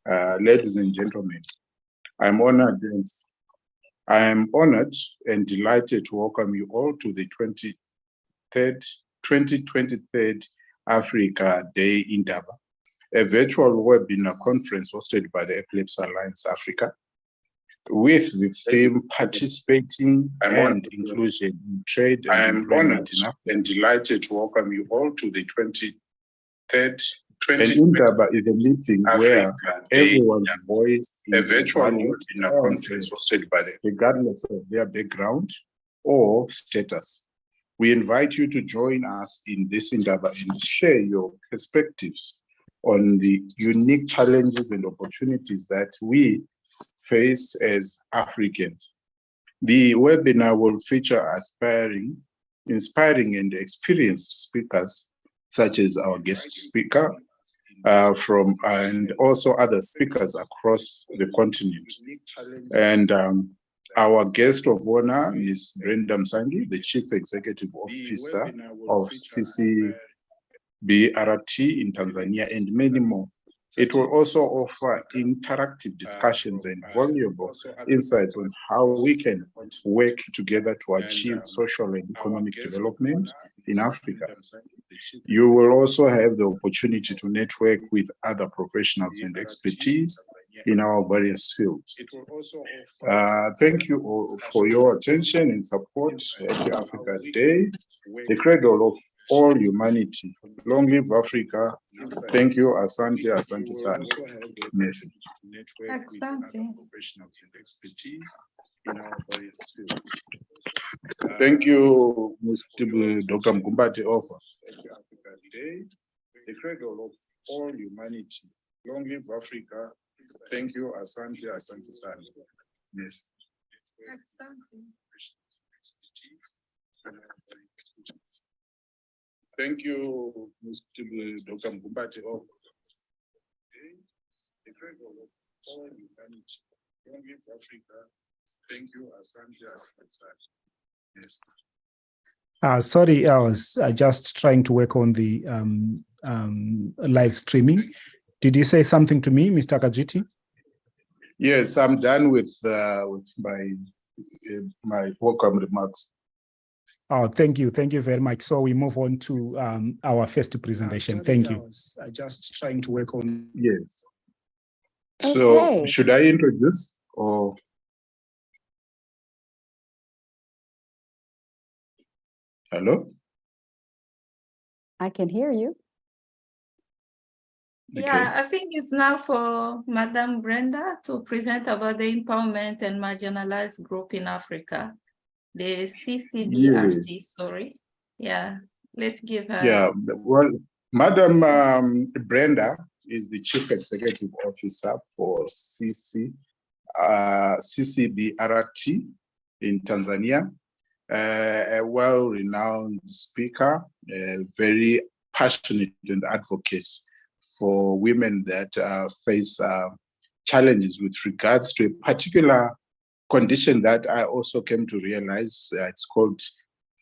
Ladies and gentlemen, I am honored and delighted to welcome you all to the 2023 Africa Day in Indaba, a virtual webinar conference hosted by the Epilepsy Alliance Africa, with the theme participating and inclusion in trade and employment in Africa. And delighted to welcome you all to the 23rd Indaba is a meeting where everyone's voice is valued in a conference hosted by regardless of their background or status. We invite you to join us in this Indaba and share your perspectives on the unique challenges and opportunities that we face as Africans. The webinar will feature inspiring and experienced speakers, such as our guest speaker, and also other speakers across the continent. And our guest of honor is Brenda Msangi, the Chief Executive Officer of CCBRT in Tanzania, and many more. It will also offer interactive discussions and valuable insights on how we can work together to achieve social and economic development in Africa. You will also have the opportunity to network with other professionals and expertise in our various fields. Thank you all for your attention and support at the Africa Day, the cradle of all humanity. Long live Africa. Thank you. Asante, asante sana. Merci. Thank you, Mr. Dr. Mkumbati Offer. The cradle of all humanity. Long live Africa. Thank you, asante, asante sana. Yes. Thank you, Mr. Dr. Mkumbati Offer. The cradle of all humanity. Long live Africa. Thank you, asante, asante sana. Yes. Sorry, I was just trying to work on the live streaming. Did you say something to me, Mr. Kajiti? Yes, I'm done with my welcome remarks. Oh, thank you very much. So we move on to our first presentation. Thank you. I was just trying to work on. Yes. Okay. So should I introduce or? Hello? I can hear you. Yeah, I think it's now for Madam Brenda to present about the empowerment and marginalized group in Africa, the CCBRT story. Yeah, let's give her. Yeah, well, Madam Brenda is the Chief Executive Officer for CCBRT in Tanzania, a well-renowned speaker, very passionate and advocate for women that face challenges with regards to a particular condition that I also came to realize. It's called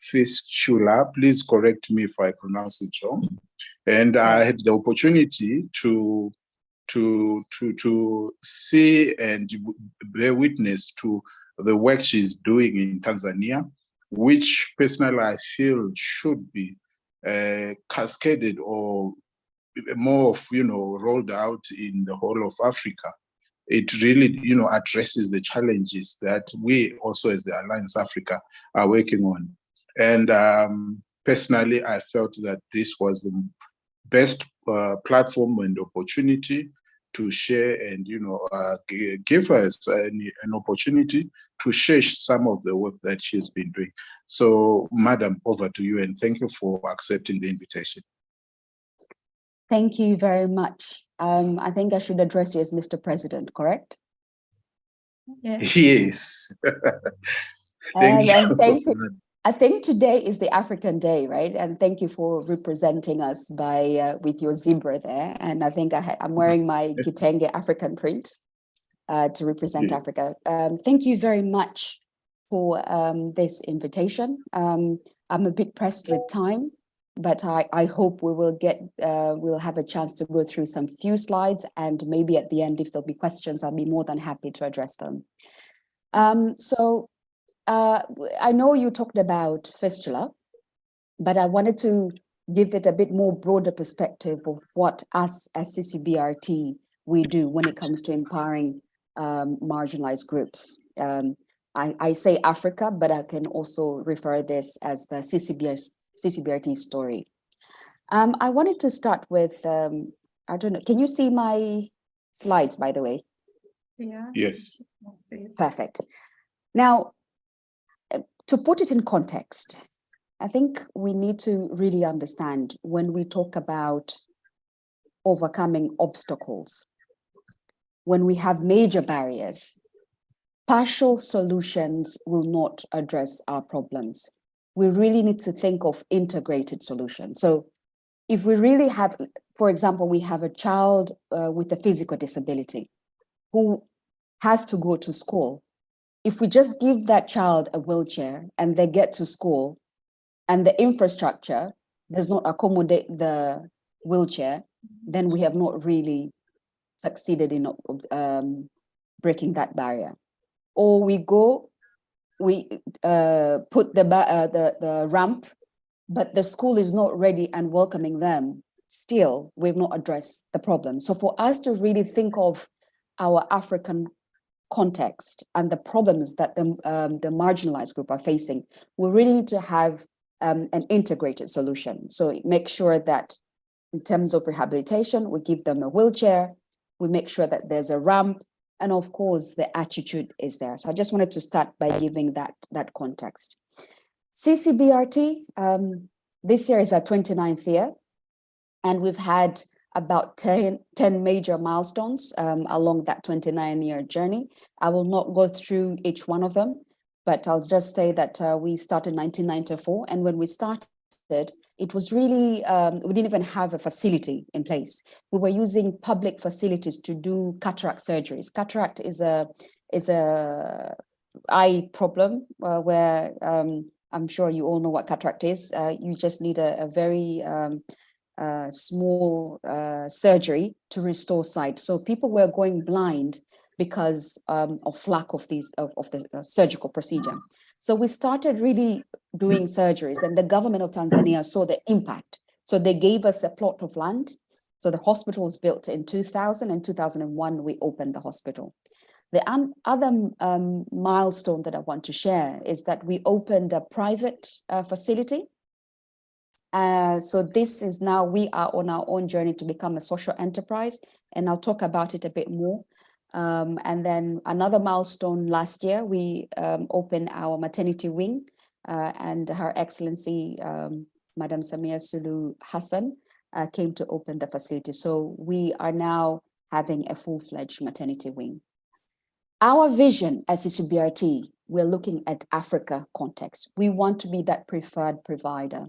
fistula. Please correct me if I pronounce it wrong. And I had the opportunity to see and bear witness to the work she's doing in Tanzania, which personally I feel should be cascaded or more of, rolled out in the whole of Africa. It really, addresses the challenges that we also as the Alliance Africa are working on. And personally, I felt that this was the best platform and opportunity to share and, give us an opportunity to share some of the work that she's been doing. So, Madam, over to you, and thank you for accepting the invitation. Thank you very much. I think I should address you as Mr. President, correct? Yes. Thank you. I think today is the African Day, right? And thank you for representing us with your zebra there. And I think I'm wearing my Kitenge African print to represent Africa. Thank you very much for this invitation. I'm a bit pressed with time. but I hope we will we'll have a chance to go through some few slides, and maybe at the end, if there'll be questions, I'll be more than happy to address them. I know you talked about fistula, but I wanted to give it a bit more broader perspective of what us as CCBRT we do when it comes to empowering marginalized groups. I say Africa, but I can also refer this as the CCBRT story. I wanted to start with, I don't know, can you see my slides, by the way? Yeah. Yes. Perfect. Now, to put it in context, I think we need to really understand when we talk about overcoming obstacles, when we have major barriers, partial solutions will not address our problems. We really need to think of integrated solutions. So if we really have, for example, we have a child with a physical disability who has to go to school. If we just give that child a wheelchair and they get to school and the infrastructure does not accommodate the wheelchair, then we have not really succeeded in breaking that barrier. Or we put the ramp, but the school is not ready and welcoming them. Still, we've not addressed the problem. So for us to really think of our African context and the problems that the marginalized group are facing, we really need to have an integrated solution. So make sure that in terms of rehabilitation, we give them a wheelchair, we make sure that there's a ramp, and of course, the attitude is there. So I just wanted to start by giving that context. CCBRT, this year is our 29th year, and we've had about 10 major milestones along that 29-year journey. I will not go through each one of them, but I'll just say that we started in 1994, and when we started, it was really, we didn't even have a facility in place. We were using public facilities to do cataract surgeries. Cataract is a eye problem where I'm sure you all know what cataract is. You just need a very small surgery to restore sight. So people were going blind because of lack of the surgical procedure. So we started really doing surgeries, and the government of Tanzania saw the impact. So they gave us a plot of land. So the hospital was built in 2000, and 2001 we opened the hospital. The other milestone that I want to share is that we opened a private facility. So this is now, we are on our own journey to become a social enterprise, and I'll talk about it a bit more. And then another milestone last year, we opened our maternity wing, and Her Excellency, Madam Samia Suluhu Hassan, came to open the facility. So we are now having a full-fledged maternity wing. Our vision as CCBRT, we're looking at Africa context. We want to be that preferred provider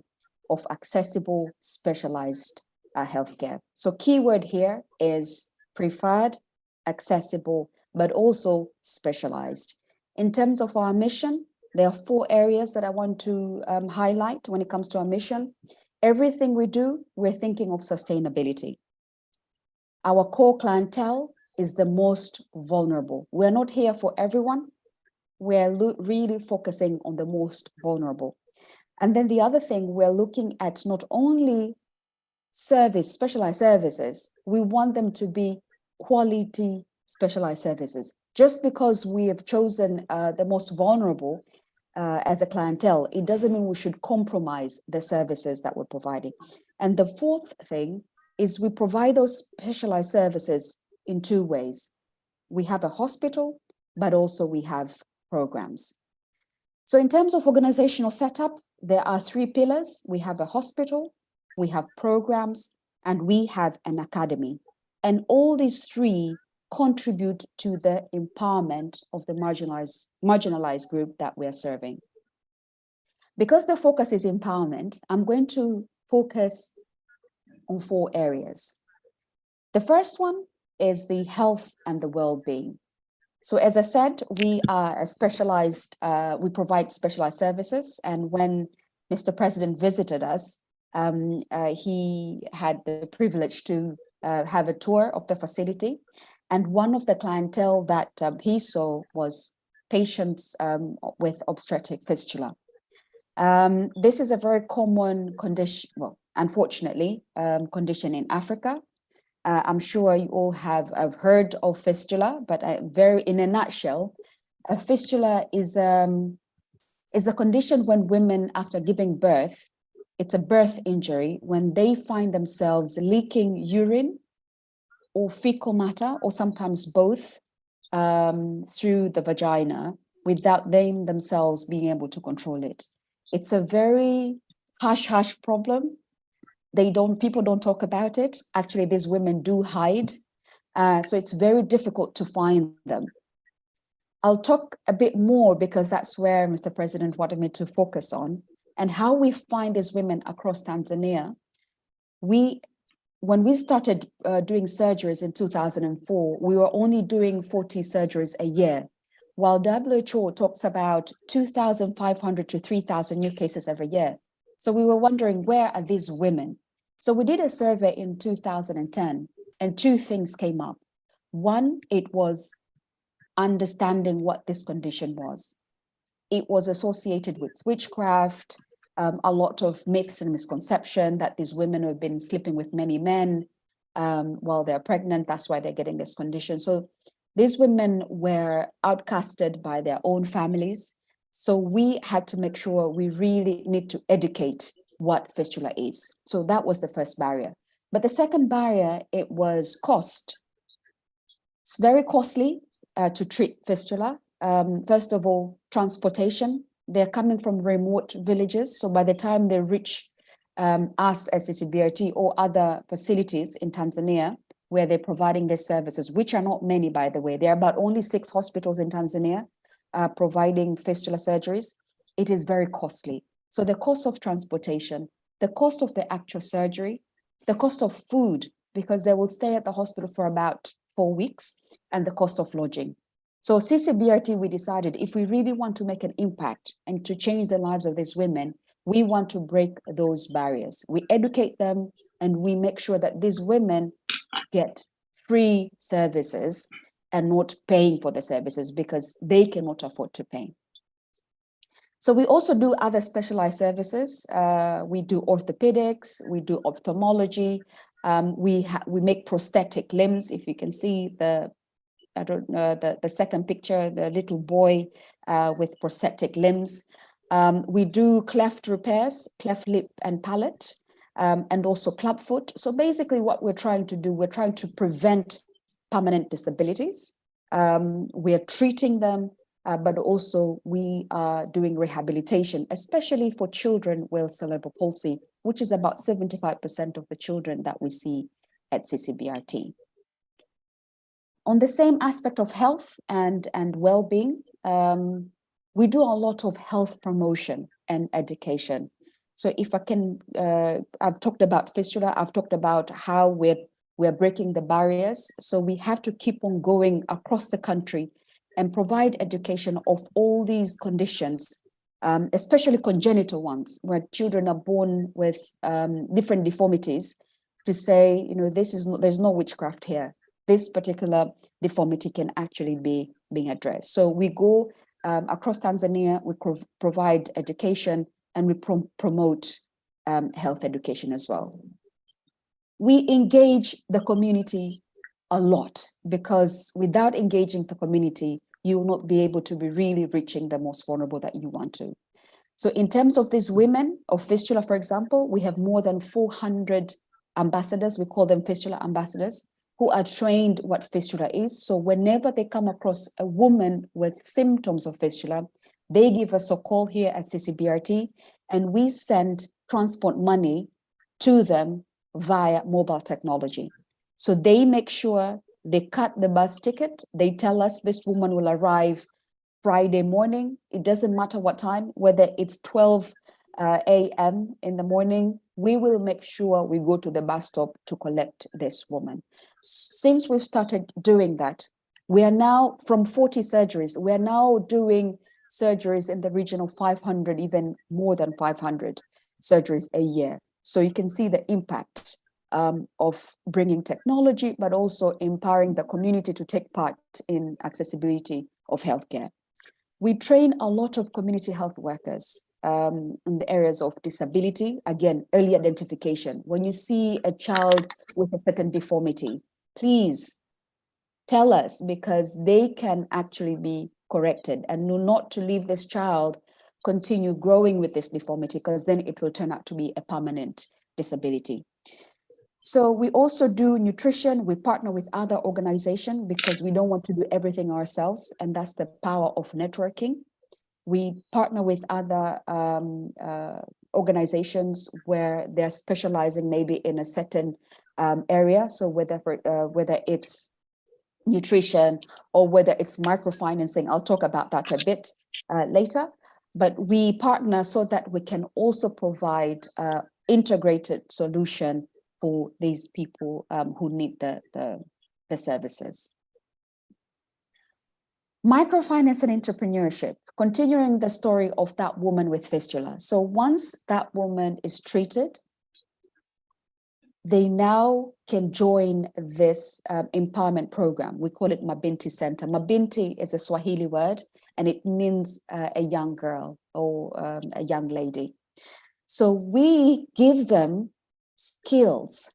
of accessible, specialized healthcare. So keyword here is preferred, accessible, but also specialized. In terms of our mission, there are 4 areas that I want to highlight when it comes to our mission. Everything we do, we're thinking of sustainability. Our core clientele is the most vulnerable. We're not here for everyone. We're really focusing on the most vulnerable. And then the other thing, we're looking at not only specialized services, we want them to be quality specialized services. Just because we have chosen the most vulnerable as a clientele, it doesn't mean we should compromise the services that we're providing. And the 4th thing is we provide those specialized services in 2 ways. We have a hospital, but also we have programs. So in terms of organizational setup, there are 3 pillars. We have a hospital, we have programs, and we have an academy. And all these 3 contribute to the empowerment of the marginalized group that we are serving. Because the focus is empowerment, I'm going to focus on 4 areas. The first one is the health and the well-being. So as I said, we are a specialized, we provide specialized services. And when Mr. President visited us, he had the privilege to have a tour of the facility. And one of the clientele that he saw was patients with obstetric fistula. This is a very common condition, well, unfortunately, condition in Africa. I'm sure you all have heard of fistula, but in a nutshell, a fistula is a condition when women, after giving birth, it's a birth injury, when they find themselves leaking urine or fecal matter, or sometimes both, through the vagina without them themselves being able to control it. It's a very hush-hush problem. People don't talk about it. Actually, these women do hide. So it's very difficult to find them. I'll talk a bit more because that's where Mr. President wanted me to focus on, and how we find these women across Tanzania. When we started doing surgeries in 2004, we were only doing 40 surgeries a year, while WHO talks about 2,500 to 3,000 new cases every year. So we were wondering, where are these women? So we did a survey in 2010, and two things came up. One, it was understanding what this condition was. It was associated with witchcraft, a lot of myths and misconception that these women have been sleeping with many men while they're pregnant. That's why they're getting this condition. So these women were outcasted by their own families. So we had to make sure we really need to educate what fistula is. So that was the first barrier. But the second barrier, it was cost. It's very costly to treat fistula. First of all, transportation. They're coming from remote villages. So by the time they reach us as CCBRT or other facilities in Tanzania, where they're providing their services, which are not many, by the way. There are about only 6 hospitals in Tanzania providing fistula surgeries. It is very costly. So the cost of transportation, the cost of the actual surgery, the cost of food, because they will stay at the hospital for about 4 weeks, and the cost of lodging. So CCBRT, we decided if we really want to make an impact and to change the lives of these women, we want to break those barriers. We educate them, and we make sure that these women get free services and not paying for the services because they cannot afford to pay. So we also do other specialized services. We do orthopedics, we do ophthalmology, we make prosthetic limbs. If you can see the second picture, the little boy with prosthetic limbs. We do cleft repairs, cleft lip and palate, and also clubfoot. So basically what we're trying to do, we're trying to prevent permanent disabilities. We are treating them, but also we are doing rehabilitation, especially for children with cerebral palsy, which is about 75% of the children that we see at CCBRT. On the same aspect of health and well-being, we do a lot of health promotion and education. So if I can, I've talked about fistula, I've talked about how we're breaking the barriers. So we have to keep on going across the country and provide education of all these conditions, especially congenital ones, where children are born with different deformities, to say, you know, there's no witchcraft here. This particular deformity can actually be being addressed. So we go across Tanzania, we provide education, and we promote health education as well. We engage the community a lot, because without engaging the community, you will not be able to be really reaching the most vulnerable that you want to. So in terms of these women of fistula, for example, we have more than 400 ambassadors. We call them fistula ambassadors, who are trained what fistula is. So whenever they come across a woman with symptoms of fistula, they give us a call here at CCBRT, and we send transport money to them via mobile technology. So they make sure they cut the bus ticket. They tell us this woman will arrive Friday morning. It doesn't matter what time, whether it's 12 a.m. in the morning, we will make sure we go to the bus stop to collect this woman. Since we've started doing that, we are now, from 40 surgeries, we are now doing surgeries in the region of 500, even more than 500 surgeries a year. So you can see the impact of bringing technology, but also empowering the community to take part in accessibility of healthcare. We train a lot of community health workers in the areas of disability. Again, early identification. When you see a child with a certain deformity, please tell us, because they can actually be corrected, and not to leave this child continue growing with this deformity, because then it will turn out to be a permanent disability. So we also do nutrition. We partner with other organizations because we don't want to do everything ourselves, and that's the power of networking. We partner with other organizations where they're specializing maybe in a certain area. So whether it's nutrition or whether it's microfinancing, I'll talk about that a bit later. But we partner so that we can also provide integrated solution for these people who need the services. Microfinance and entrepreneurship, continuing the story of that woman with fistula. So once that woman is treated, they now can join this empowerment program. We call it Mabinti Center. Mabinti is a Swahili word, and it means a young girl or a young lady. So we give them skills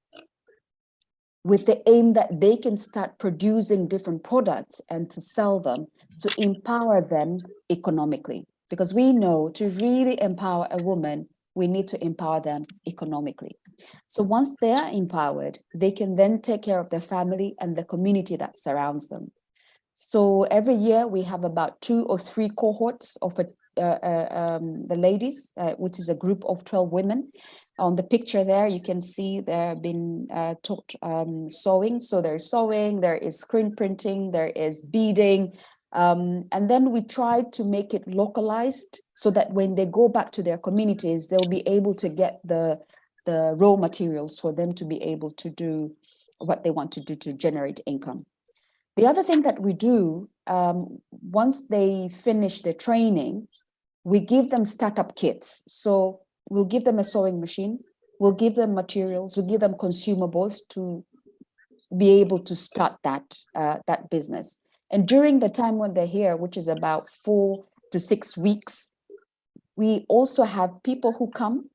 with the aim that they can start producing different products and to sell them, to empower them economically. Because we know to really empower a woman, we need to empower them economically. So once they are empowered, they can then take care of their family and the community that surrounds them. So every year we have about 2 or 3 cohorts of the ladies, which is a group of 12 women. On the picture there, you can see they're been taught sewing. So there's sewing, there is screen printing, there is beading. And then we try to make it localized so that when they go back to their communities, they'll be able to get the raw materials for them to be able to do what they want to do to generate income. The other thing that we do, once they finish their training, we give them startup kits. So we'll give them a sewing machine, we'll give them materials, we'll give them consumables to be able to start that business. And during the time when they're here, which is about 4 to 6 weeks, we also have people who come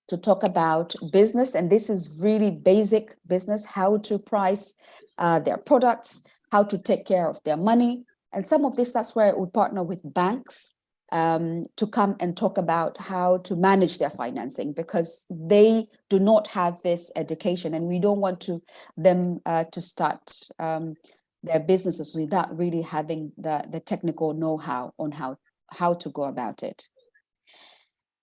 to talk about business. And this is really basic business, how to price their products, how to take care of their money. And some of this, that's where we partner with banks to come and talk about how to manage their financing, because they do not have this education, and we don't want them to start their businesses without really having the technical know-how on how to go about it.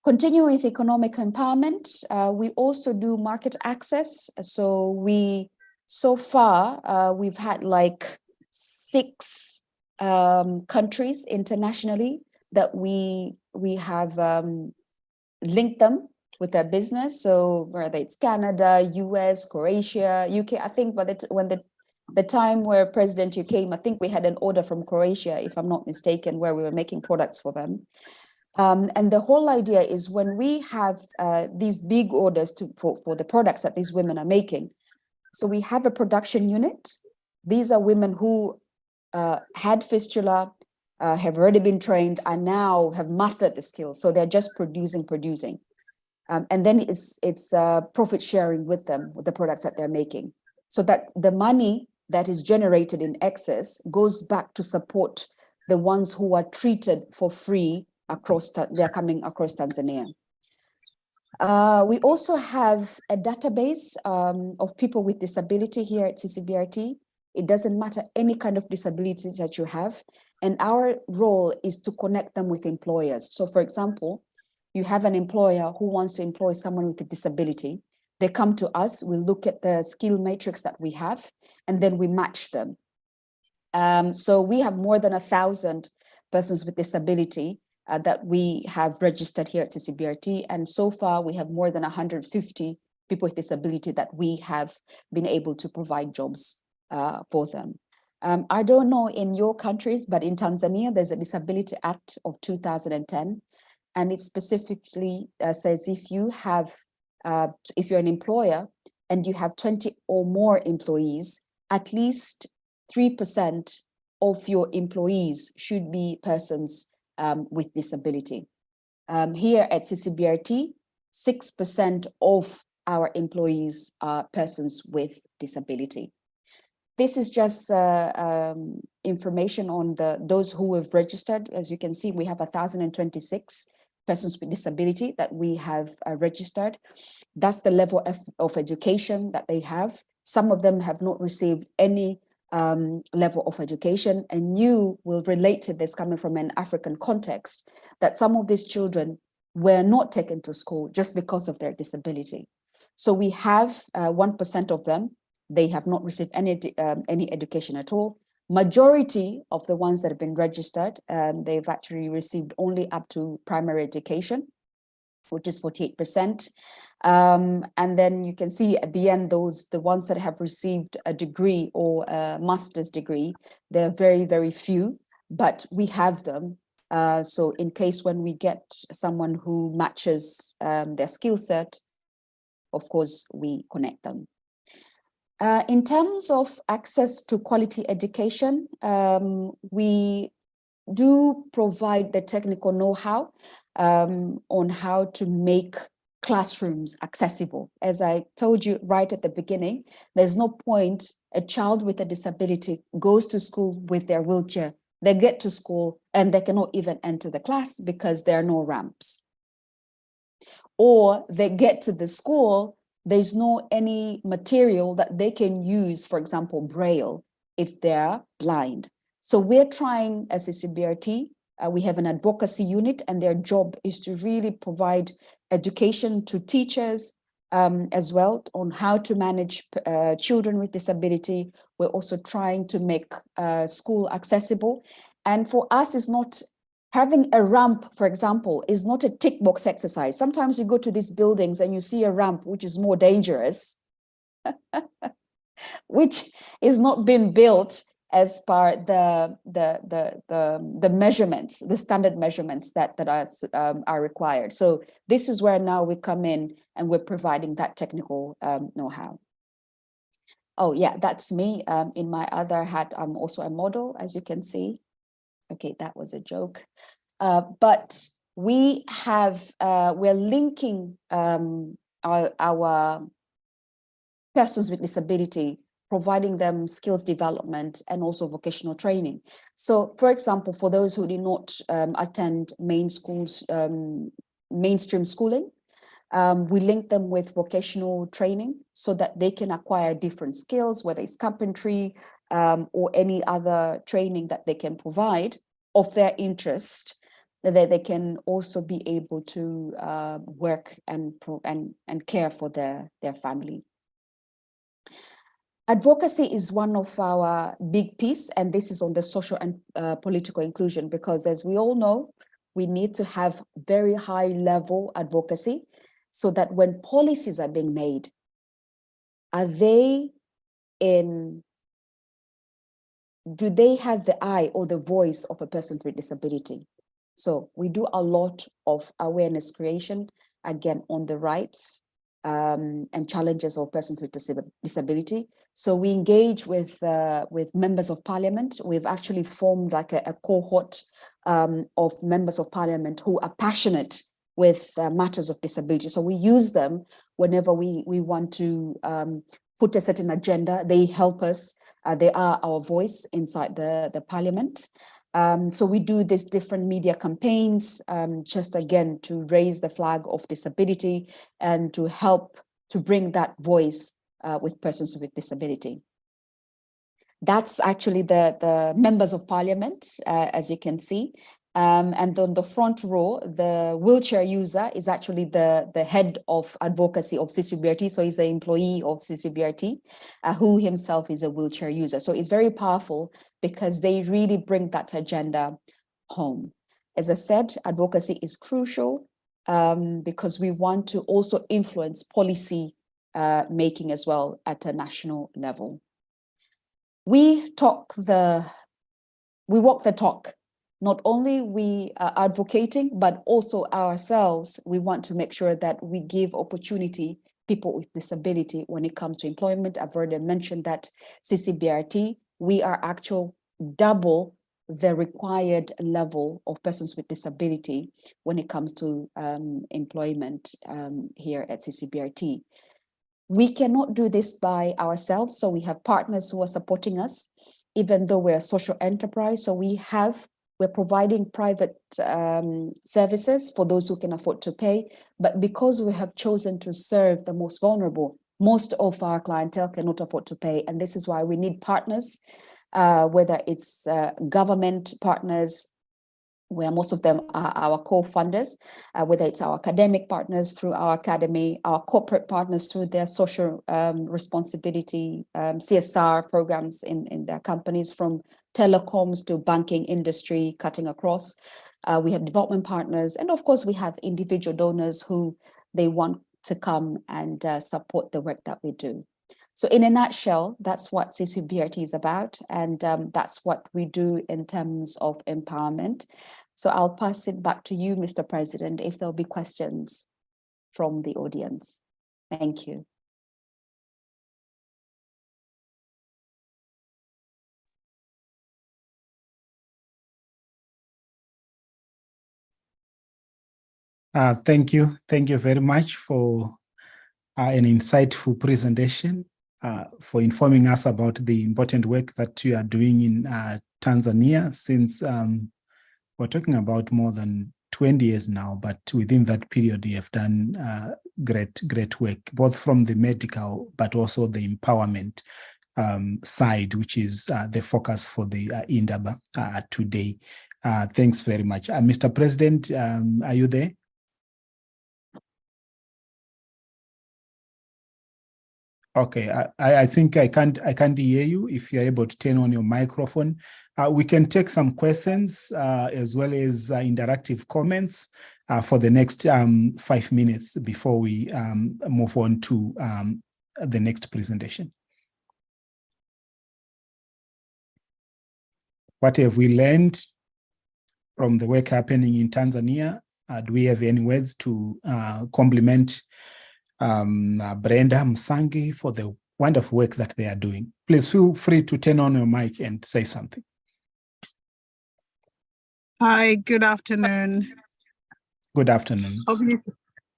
Continuing with economic empowerment, we also do market access. So far, we've had like 6 countries internationally that we have linked them with their business. So whether it's Canada, US, Croatia, UK, I think when the time where President you came, I think we had an order from Croatia, if I'm not mistaken, where we were making products for them. And the whole idea is when we have these big orders for the products that these women are making, so we have a production unit. These are women who had fistula, have already been trained, and now have mastered the skills. So they're just producing. And then it's profit sharing with them, with the products that they're making. So that the money that is generated in excess goes back to support the ones who are treated for free they're coming across Tanzania. We also have a database of people with disability here at CCBRT. It doesn't matter any kind of disabilities that you have. And our role is to connect them with employers. So for example, you have an employer who wants to employ someone with a disability. They come to us, we look at the skill matrix that we have, and then we match them. So we have more than 1,000 persons with disability that we have registered here at CCBRT. And so far we have more than 150 people with disability that we have been able to provide jobs for them. I don't know in your countries, but in Tanzania, there's a Disability Act of 2010. And it specifically says if you have if you're an employer and you have 20 or more employees, at least 3% of your employees should be persons with disability. Here at CCBRT, 6% of our employees are persons with disability. This is just information on those who have registered. As you can see, we have 1,026 persons with disability that we have registered. That's the level of education that they have. Some of them have not received any level of education, and you will relate to this coming from an African context, that some of these children were not taken to school just because of their disability. So we have 1% of them, they have not received any education at all. Majority of the ones that have been registered, they've actually received only up to primary education, which is 48%. And then you can see at the end, the ones that have received a degree or a master's degree, they're very, very few, but we have them. So in case when we get someone who matches their skill set, of course, we connect them. In terms of access to quality education, we do provide the technical know-how on how to make classrooms accessible. As I told you right at the beginning, there's no point a child with a disability goes to school with their wheelchair. They get to school and they cannot even enter the class because there are no ramps. Or they get to the school, there's no any material that they can use, for example, Braille, if they're blind. So we're trying as a CBRT, we have an advocacy unit, and their job is to really provide education to teachers as well on how to manage children with disability. We're also trying to make school accessible. And for us, it's not having a ramp, for example, is not a tick box exercise. Sometimes you go to these buildings and you see a ramp, which is more dangerous, which is not being built as per the measurements, the standard measurements that are required. So this is where now we come in and we're providing that technical know-how. Oh yeah, that's me. In my other hat, I'm also a model, as you can see. Okay, that was a joke. But we have, we're linking our persons with disability, providing them skills development and also vocational training. So for example, for those who did not attend mainstream schooling, we link them with vocational training so that they can acquire different skills, whether it's carpentry or any other training that they can provide of their interest, that they can also be able to work and care for their family. Advocacy is one of our big piece, and this is on the social and political inclusion, because as we all know, we need to have very high level advocacy so that when policies are being made, do they have the eye or the voice of a person with disability? So we do a lot of awareness creation, again, on the rights and challenges of persons with disability. So we engage with members of parliament. We've actually formed like a cohort of members of parliament who are passionate with matters of disability. So we use them whenever we want to put a certain agenda. They help us. They are our voice inside the parliament. So we do these different media campaigns, just again, to raise the flag of disability and to help to bring that voice with persons with disability. That's actually the members of parliament, as you can see. And on the front row, the wheelchair user is actually the head of advocacy of CCBRT. So he's an employee of CCBRT, who himself is a wheelchair user. So it's very powerful because they really bring that agenda home. As I said, advocacy is crucial because we want to also influence policy making as well at a national level. We walk the talk. not only we are advocating, but also ourselves, we want to make sure that we give opportunity people with disability when it comes to employment. I've already mentioned that CCBRT, we are actual double the required level of persons with disability when it comes to employment here at CCBRT. We cannot do this by ourselves, so we have partners who are supporting us, even though we're a social enterprise. So we're providing private services for those who can afford to pay, but because we have chosen to serve the most vulnerable, most of our clientele cannot afford to pay, and this is why we need partners, whether it's government partners, where most of them are our co-funders, whether it's our academic partners through our academy, our corporate partners through their social responsibility, CSR programs in their companies, from telecoms to banking industry, cutting across. We have development partners, and of course we have individual donors who they want to come and support the work that we do. So in a nutshell, that's what CCBRT is about, and that's what we do in terms of empowerment. So I'll pass it back to you, Mr. President, if there'll be questions from the audience. Thank you. Thank you. Thank you very much for an insightful presentation, for informing us about the important work that you are doing in Tanzania since we're talking about more than 20 years now, but within that period you have done great work, both from the medical but also the empowerment side, which is the focus for the Indaba today. Thanks very much. Mr. President, are you there? Okay, I think I can't hear you. If you're able to turn on your microphone, we can take some questions as well as interactive comments for the next 5 minutes before we move on to the next presentation. What have we learned from the work happening in Tanzania? Do we have any words to compliment Brenda Msangi for the wonderful work that they are doing? Please feel free to turn on your mic and say something. Hi, good afternoon. Good afternoon.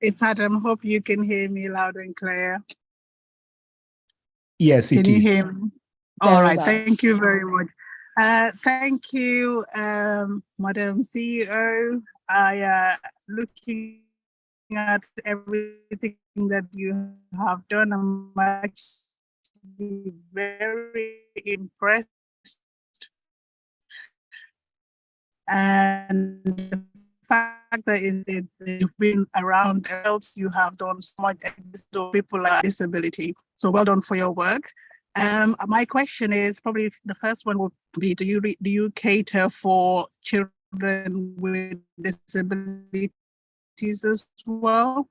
It's Adam. Hope you can hear me loud and clear. Yes, it is. Can you hear me? Very All right, well. thank you very much. Thank you, Madam CEO. Looking at everything that you have done, I'm actually very impressed. And the fact that you've been around else, you have done so much for people with disability. So well done for your work. My question is, probably the first one would be, do you cater for children with disabilities as well?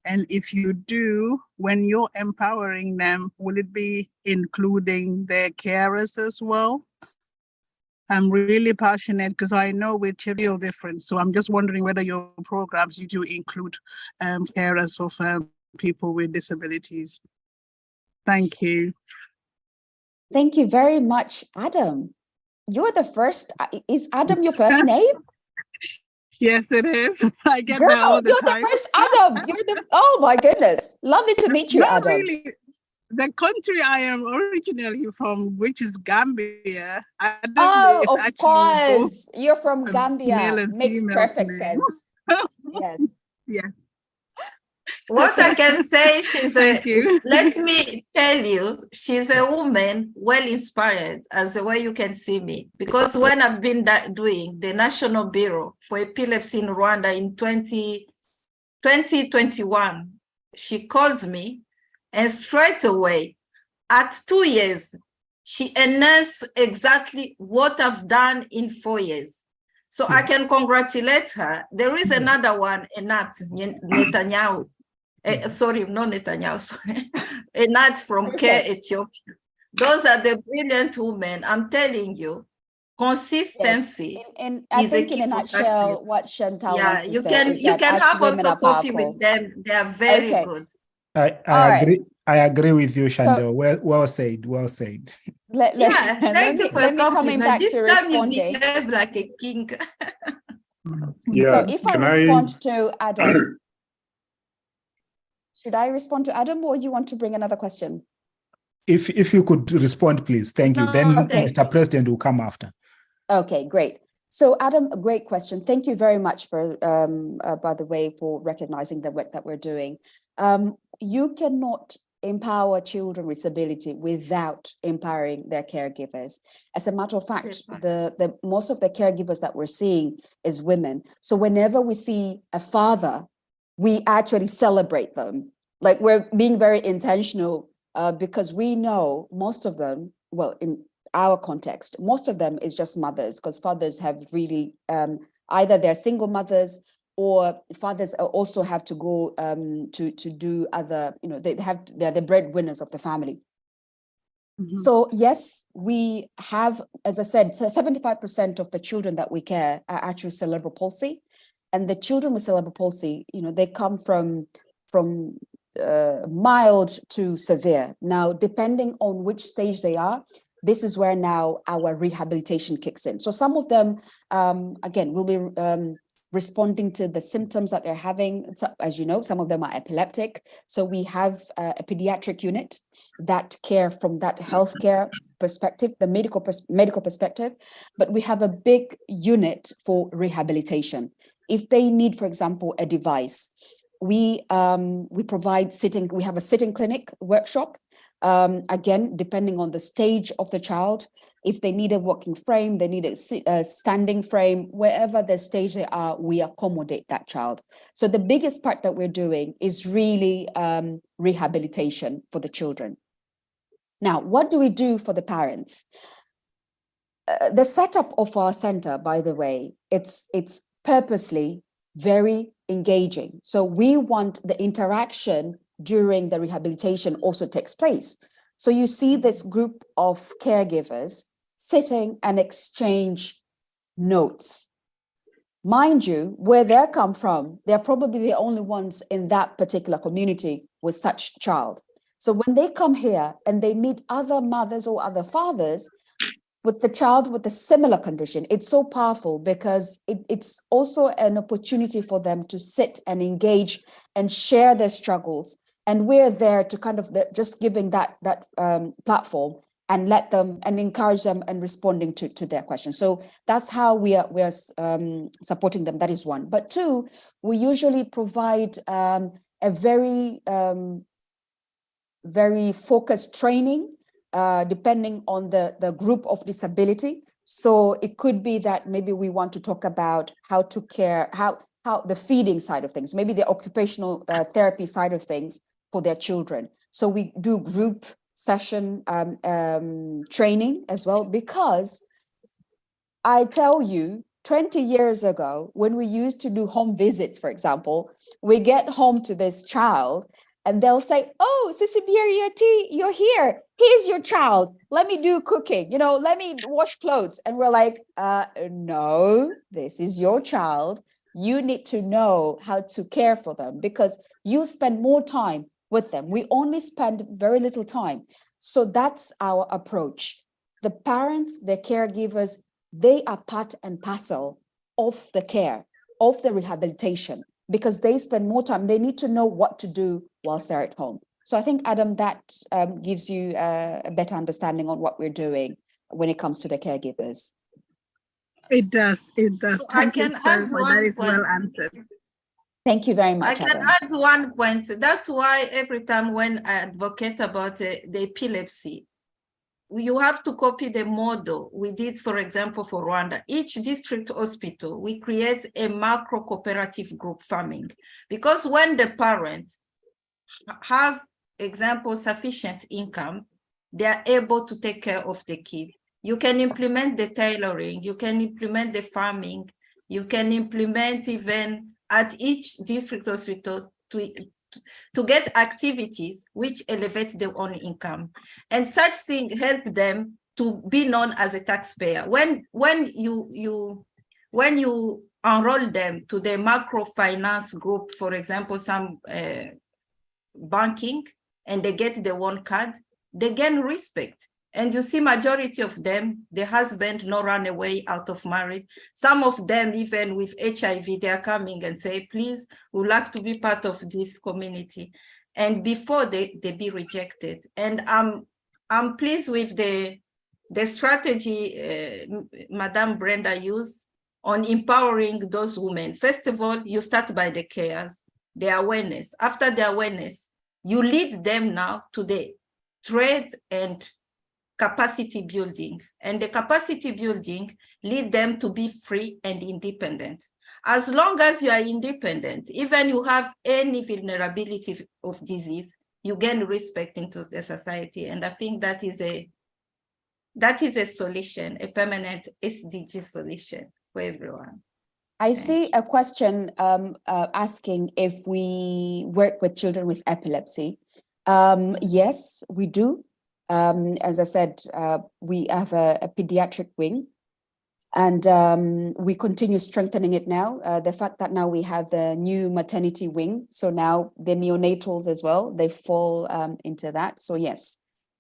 And if you do, when you're empowering them, will it be including their carers as well? I'm really passionate because I know with children different. So I'm just wondering whether your programs, you do include carers of people with disabilities. Thank you. Thank you very much, Adam. You're the first. Is Adam your first name? Yes, it is. I get Girl, that all the you're time. the first Adam. Oh my goodness. Lovely to meet you, Not Adam. really. The country I am originally from, which is Gambia, Adam is Oh, of actually course. You're from both Gambia. male and Makes female perfect name. sense. Yes. Yeah. What I can say, Thank you. let me tell you, she's a woman well inspired, as the way you can see me. Because when I've been doing the National Bureau for Epilepsy in Rwanda in 2021, she calls me, and straight away, at 2 years, she announced exactly what I've done in 4 years. So I can congratulate her. There is another one, Enat Netanyahu. Sorry, not Netanyahu, sorry. Enat from Care Ethiopia. Those are the brilliant women. I'm telling you, consistency. Yes. And I is a think in key a for nutshell, success. what Chantal Yeah, wants to you say can is that as have women also are coffee powerful. with them. They are very Okay. good. I All right. agree. I agree with you, Shando. So- Well said. Well said. Yeah, thank you for let me coming compliment. back This to time you responding. behave like a king. Yeah, So if I can respond to Adam, should I respond to Adam or you want to bring another question? If you could respond, please. Thank you. No, Then thank Mr. President will come after. Okay, great. So Adam, a great question. Thank you very much for, by the way, for recognizing the work that we're doing. You cannot empower children with disability without empowering their caregivers. As a matter of fact, the most of the caregivers that we're seeing is women. So whenever we see a father, we actually celebrate them. Like we're being very intentional because we know most of them, well, in our context, most of them is just mothers, because fathers have really either they're single mothers or fathers also have to go to do other, they're the breadwinners of the family. Mm-hmm. So yes, we have, as I said, 75% of the children that we care are actually cerebral palsy, and the children with cerebral palsy, they come from mild to severe. Now, depending on which stage they are, this is where now our rehabilitation kicks in. So some of them, again, will be responding to the symptoms that they're having. So, as you know, some of them are epileptic. So we have a pediatric unit that care from that healthcare perspective, the medical perspective, but we have a big unit for rehabilitation. If they need, for example, a device, we provide sitting, we have a sitting clinic workshop. Again, depending on the stage of the child, if they need a walking frame, they need a standing frame, wherever the stage they are, we accommodate that child. So the biggest part that we're doing is really rehabilitation for the children. Now, what do we do for the parents? The setup of our center, by the way, it's purposely very engaging. So we want the interaction during the rehabilitation also takes place. So you see this group of caregivers sitting and exchange notes. Mind you, where they come from, they're probably the only ones in that particular community with such child. So when they come here and they meet other mothers or other fathers with the child with a similar condition, it's so powerful because it's also an opportunity for them to sit and engage and share their struggles. And we're there to kind of just giving that platform and let them and encourage them and responding to their questions. So that's how we are supporting them. That is one. But two, we usually provide a very focused training depending on the group of disability. So it could be that maybe we want to talk about how to care, how the feeding side of things, maybe the occupational therapy side of things for their children. So we do group session training as well, because I tell you, 20 years ago, when we used to do home visits, for example, we get home to this child and they'll say, "Oh, Sissy Biariati, you're here. Here's your child. Let me do cooking. Let me wash clothes." And we're like, "No, this is your child. You need to know how to care for them because you spend more time with them. We only spend very little time." So that's our approach. The parents, the caregivers, they are part and parcel of the care, of the rehabilitation, because they spend more time. They need to know what to do whilst they're at home. So I think, Adam, that gives you a better understanding on what we're doing when it comes to the caregivers. It does. So Thank you so much. That is well answered. Thank you very much, I can add one point. That's why every time when I advocate about the epilepsy, you have to copy the model we did, for example, for Rwanda. Each district hospital, we create a macro cooperative group farming, because when the parents have, example, sufficient income, they are able to take care of the kid. You can implement the tailoring, you can implement the farming, you can implement even at each district hospital to get activities which elevate their own income. And such things help them to be known as a taxpayer. When you enroll them to the microfinance group, for example, some banking, and they get the one card, they gain respect. And you see majority of them, the husband no run away out of marriage. Some of them, even with HIV, they are coming and say, please, we would like to be part of this community. And before they be rejected. And I'm pleased with the strategy Madame Brenda used on empowering those women. First of all, you start by the cares, the awareness. After the awareness, you lead them now to the trades and capacity building. And the capacity building lead them to be free and independent. As long as you are independent, even you have any vulnerability of disease, you gain respect into the society. And I think that is a solution, a permanent SDG solution for everyone. I see a question asking if we work with children with epilepsy. Yes, we do. As I said, we have a pediatric wing, and we continue strengthening it now. The fact that now we have the new maternity wing, so now the neonatals as well, they fall into that. So yes,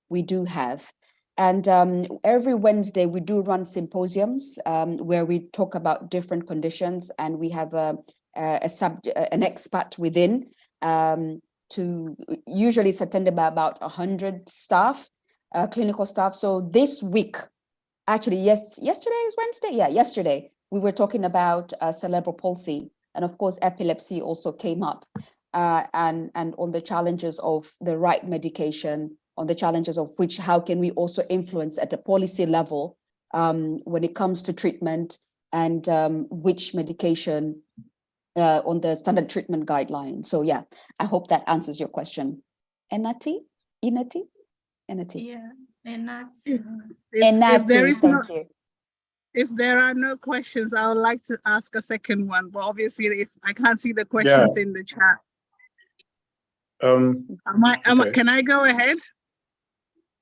we do have. And every Wednesday we do run symposiums where we talk about different conditions, and we have an expert within to usually it's attended by about 100 staff, clinical staff. So this week, actually, yesterday is Wednesday. Yeah, yesterday we were talking about cerebral palsy, and of course epilepsy also came up, and on the challenges of the right medication, on the challenges of which, how can we also influence at the policy level when it comes to treatment, and which medication on the standard treatment guidelines. So yeah, I hope that answers your question. Enati? Yeah, Enati. If there are no questions, I would like to ask a second one, but obviously if I can't see the questions in the chat. Can I go ahead?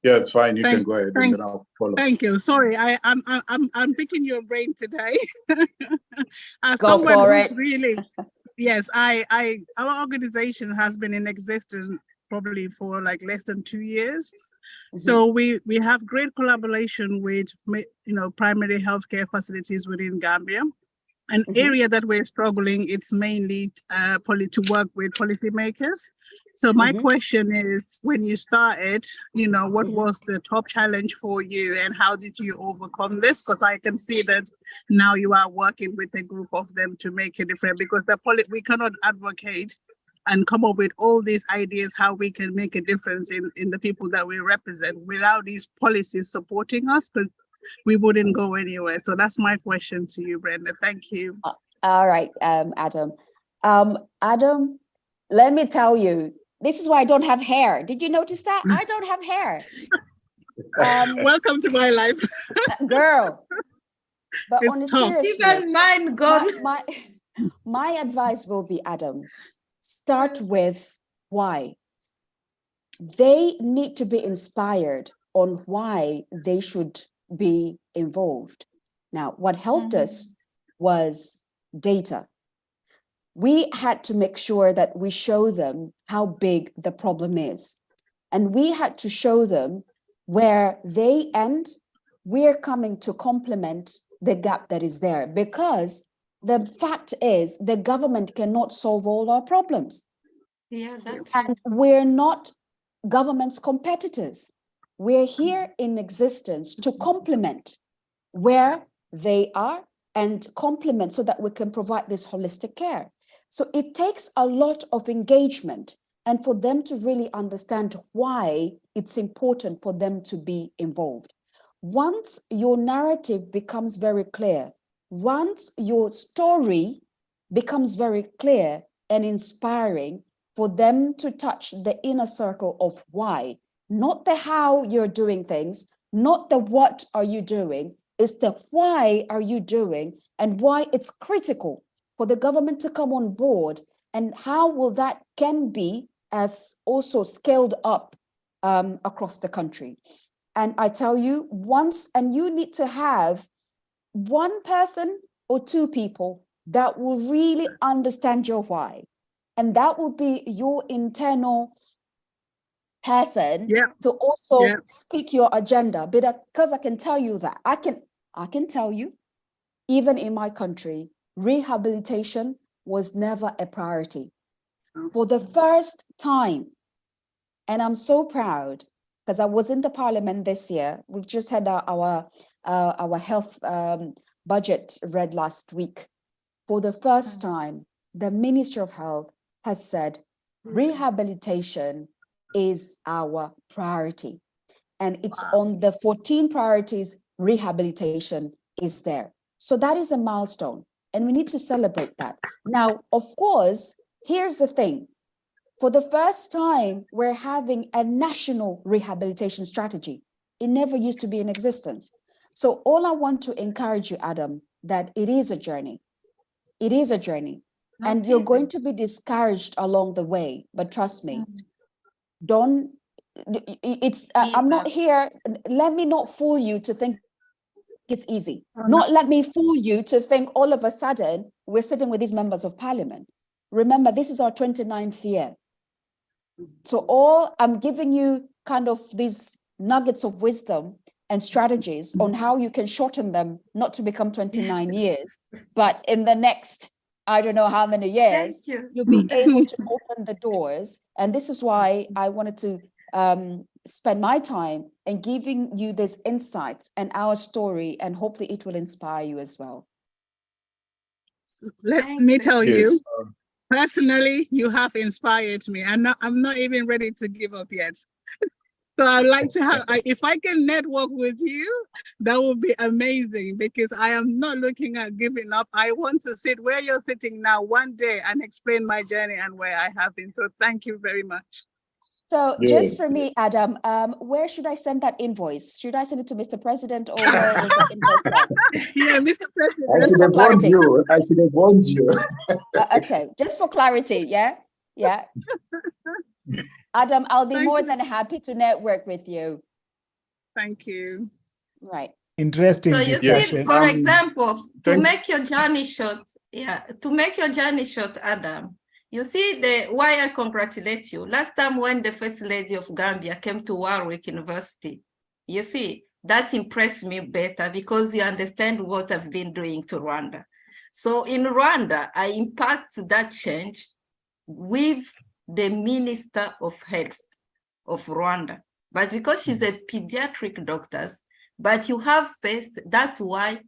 Yeah, it's fine. You can go ahead, and then I'll follow. Thank you. Sorry, I'm picking your brain today. Go for it. Really, yes, our organization has been in existence probably for like less than 2 years. Mm-hmm. So we have great collaboration with primary healthcare facilities within Gambia. An area that we're struggling, it's mainly to work with policymakers. So my question is, when you started, what was the top challenge for you, and how did you overcome this? Because I can see that now you are working with a group of them to make a difference, because we cannot advocate and come up with all these ideas how we can make a difference in the people that we represent without these policies supporting us, because we wouldn't go anywhere. So that's my question to you, Brenda. Thank you. All right, Adam. Adam, let me tell you, this is why I don't have hair. Did you notice that? I don't have hair. Welcome to my life. Girl. But it's on a tough. serious Even mine gone. My advice will be, Adam, start with why. They need to be inspired on why they should be involved. Now, what helped us was data. We had to make sure that we show them how big the problem is. And we had to show them where they end, we're coming to complement the gap that is there. Because the fact is, the government cannot solve all our problems. Yeah, that's and we're not government's competitors. We're here in existence to complement where they are and complement so that we can provide this holistic care. So it takes a lot of engagement and for them to really understand why it's important for them to be involved. Once your narrative becomes very clear, once your story becomes very clear and inspiring for them to touch the inner circle of why, not the how you're doing things, not the what are you doing, it's the why are you doing and why it's critical for the government to come on board, and how will that can be as also scaled up across the country. And I tell you once, and you need to have one person or two people that will really understand your why. And that will be your internal person to also speak your agenda. Because I can tell you that, I can tell you, even in my country, rehabilitation was never a priority. For the first time, and I'm so proud, because I was in the parliament this year. We've just had our health budget read last week. For the first time, the Ministry of Health has said rehabilitation is our priority. And it's on the 14 priorities, rehabilitation is there. So that is a milestone, and we need to celebrate that. Now, of course, here's the thing. For the first time, we're having a national rehabilitation strategy. It never used to be in existence. So all I want to encourage you, Adam, that it is a journey. It is a journey. And you're going to be discouraged along the way, but trust me, I'm not here, let me not fool you to think it's easy. Not let me fool you to think all of a sudden we're sitting with these members of parliament. Remember, this is our 29th year. So I'm giving you kind of these nuggets of wisdom and strategies on how you can shorten them, not to become 29 years, but in the next, I don't know how many years, you'll be able to open the doors. And this is why I wanted to spend my time in giving you these insights and our story, and hopefully it will inspire you as well. Let me tell you, personally, you have inspired me, and I'm not even ready to give up yet. So I'd like to have, if I can network with you, that would be amazing, because I am not looking at giving up. I want to sit where you're sitting now one day and explain my journey and where I have been. So thank you very much. So just for me, Adam, where should I send that invoice? Should I send it to Mr. President, or where is the invoice sent? Yeah, Mr. President. I should have warned you. I should have warned you. Okay, just for clarity, yeah? Yeah. Adam, I'll be more than happy to network with you. Thank you. Right. Interesting discussion. See, for example, to make your journey short, Adam, you see why I congratulate you. Last time when the First Lady of Gambia came to Warwick University, you see, that impressed me better because you understand what I've been doing to Rwanda. So in Rwanda, I impact that change with the Minister of Health of Rwanda. But because she's a pediatric doctor, but you have first, that's why,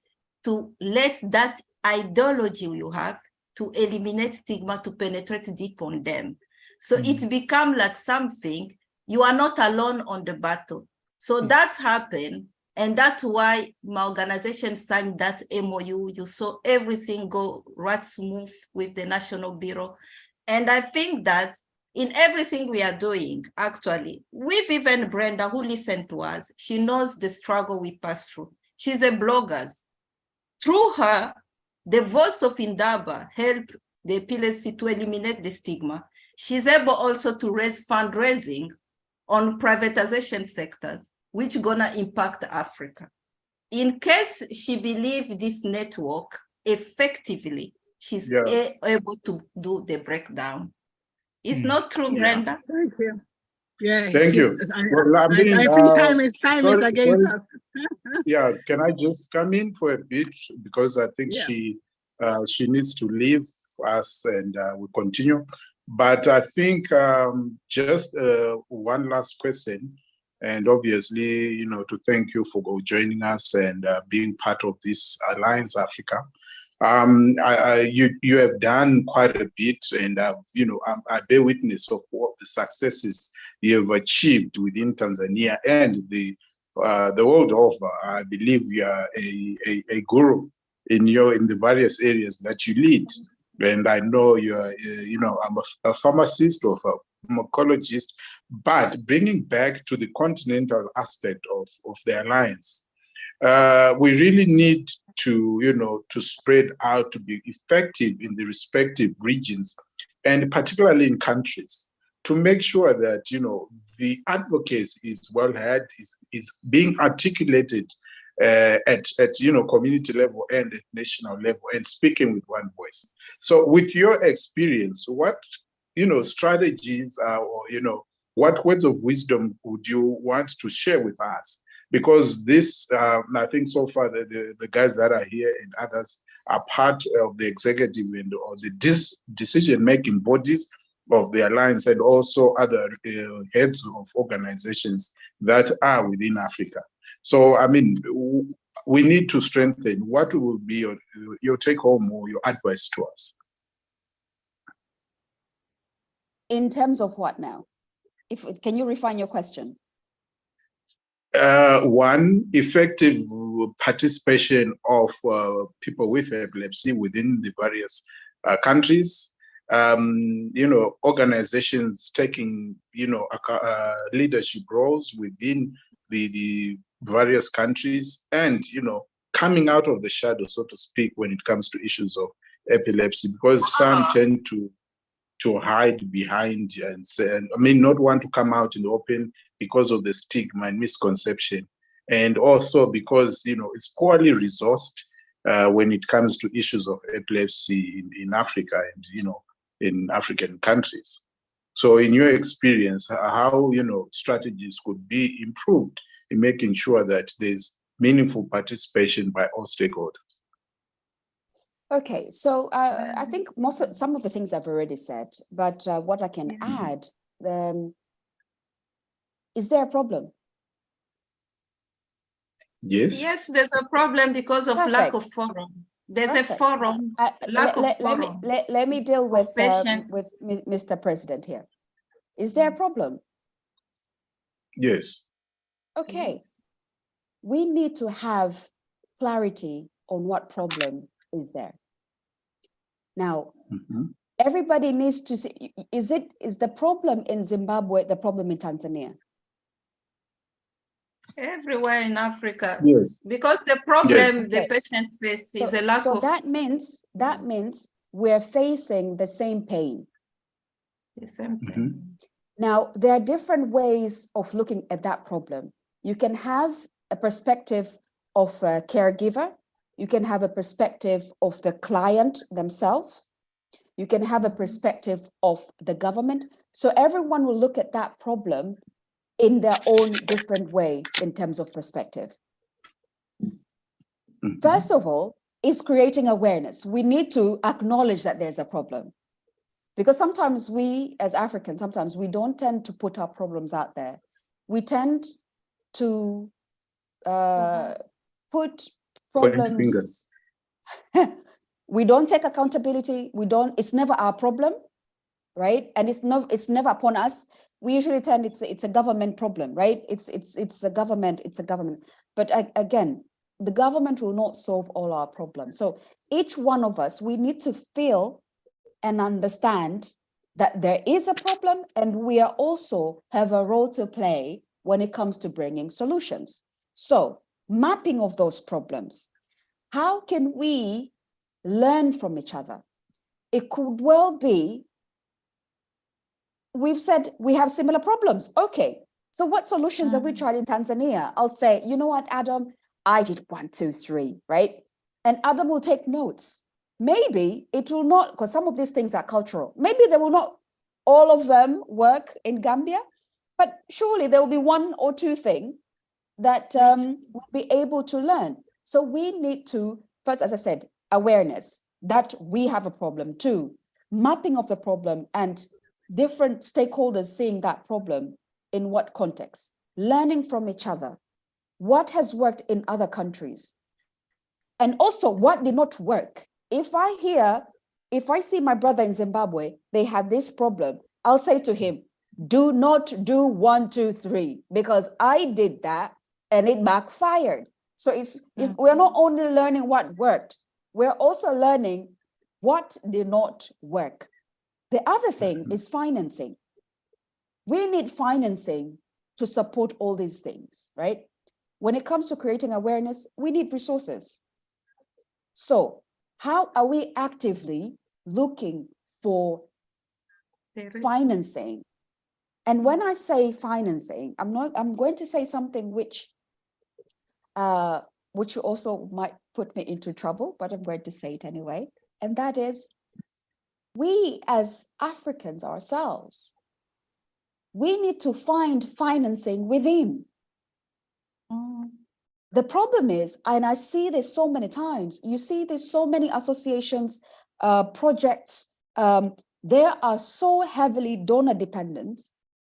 to let that ideology you have to eliminate stigma, to penetrate deep on them. So it become like something, you are not alone on the battle. So that's happened. And that's why my organization signed that MOU. You saw everything go right smooth with the National Bureau. And I think that in everything we are doing, actually, with even Brenda, who listened to us, she knows the struggle we pass through. She's a blogger. Through her, the voice of Indaba helped the epilepsy to eliminate the stigma. She's able also to raise fundraising on privatization sectors, which gonna impact Africa. In case she believes this network effectively, she's able to do the breakdown. It's not true, Brenda. Thank you. Yeah, thank you. Well, I think time is against us. Yeah, can I just come in for a bit, because I think she needs to leave us, and we continue. But I think just one last question, and obviously, to thank you for joining us and being part of this Alliance Africa. You have done quite a bit, and I bear witness of all the successes you have achieved within Tanzania and the world over. I believe you are a guru in the various areas that you lead, and I know you are. I'm a pharmacist or a pharmacologist, but bringing back to the continental aspect of the alliance. We really need to spread out to be effective in the respective regions, and particularly in countries. to make sure that, you know, the advocacy is well heard, is being articulated at you know, community level and at national level, and speaking with one voice. So with your experience, what, you know, strategies or, you know, what words of wisdom would you want to share with us? Because this, I think so far the guys that are here and others are part of the executive and or the decision-making bodies of the alliance, and also other heads of organizations that are within Africa. So, I mean, we need to strengthen. What will be your take home or your advice to us? In terms of what now? Can you refine your question? One, effective participation of people with epilepsy within the various countries. You know, organizations taking, you know, leadership roles within the various countries, and, you know, coming out of the shadow, so to speak, when it comes to issues of epilepsy, because some tend to hide behind and say, I mean, not want to come out in the open because of the stigma and misconception, and also because, you know, it's poorly resourced when it comes to issues of epilepsy in Africa and, you know, in African countries. So in your experience, how, you know, strategies could be improved in making sure that there's meaningful participation by all stakeholders? Okay, so I think some of the things I've already said, but what I can add, is there a problem? Yes. Yes, there's a problem because of lack of forum. There's a forum, lack of forum. Let me deal with Mr. President here. Is there a problem? Yes. Okay. We need to have clarity on what problem is there. Now, everybody needs to see, is the problem in Zimbabwe the problem in Tanzania? Everywhere in Africa. Yes. Because the problem the patient faces is a lack of... So that means we're facing the same pain. The same pain. Now, there are different ways of looking at that problem. You can have a perspective of a caregiver. You can have a perspective of the client themselves. You can have a perspective of the government. So everyone will look at that problem in their own different way in terms of perspective. First of all, is creating awareness. We need to acknowledge that there's a problem. Because sometimes we, as Africans, sometimes we don't tend to put our problems out there. We tend to put problems. We don't take accountability. It's never our problem, right? And it's never upon us. We usually tend it's a government problem, right? It's a government. But again, the government will not solve all our problems. So each one of us, we need to feel and understand that there is a problem, and we are also have a role to play when it comes to bringing solutions. So mapping of those problems. How can we learn from each other? It could well be, we've said we have similar problems. Okay, so what solutions have we tried in Tanzania? I'll say, you know what, Adam, I did 1, 2, 3, right? And Adam will take notes. Maybe it will not, because some of these things are cultural. Maybe they will not, all of them work in Gambia, but surely there will be 1 or 2 things that we'll be able to learn. So we need to, first, as I said, awareness that we have a problem. 2, mapping of the problem and different stakeholders seeing that problem in what context, learning from each other, what has worked in other countries, and also what did not work. If I see my brother in Zimbabwe, they have this problem, I'll say to him, do not do 1, 2, 3, because I did that and it backfired. So we're not only learning what worked, we're also learning what did not work. The other thing is financing. We need financing to support all these things, right? When it comes to creating awareness, we need resources. So how are we actively looking for financing And when I say financing, I'm going to say something which also might put me into trouble, but I'm going to say it anyway. And that is, we as Africans ourselves, we need to find financing within. The problem is, and I see this so many times, you see there's so many associations, projects, they are so heavily donor dependent.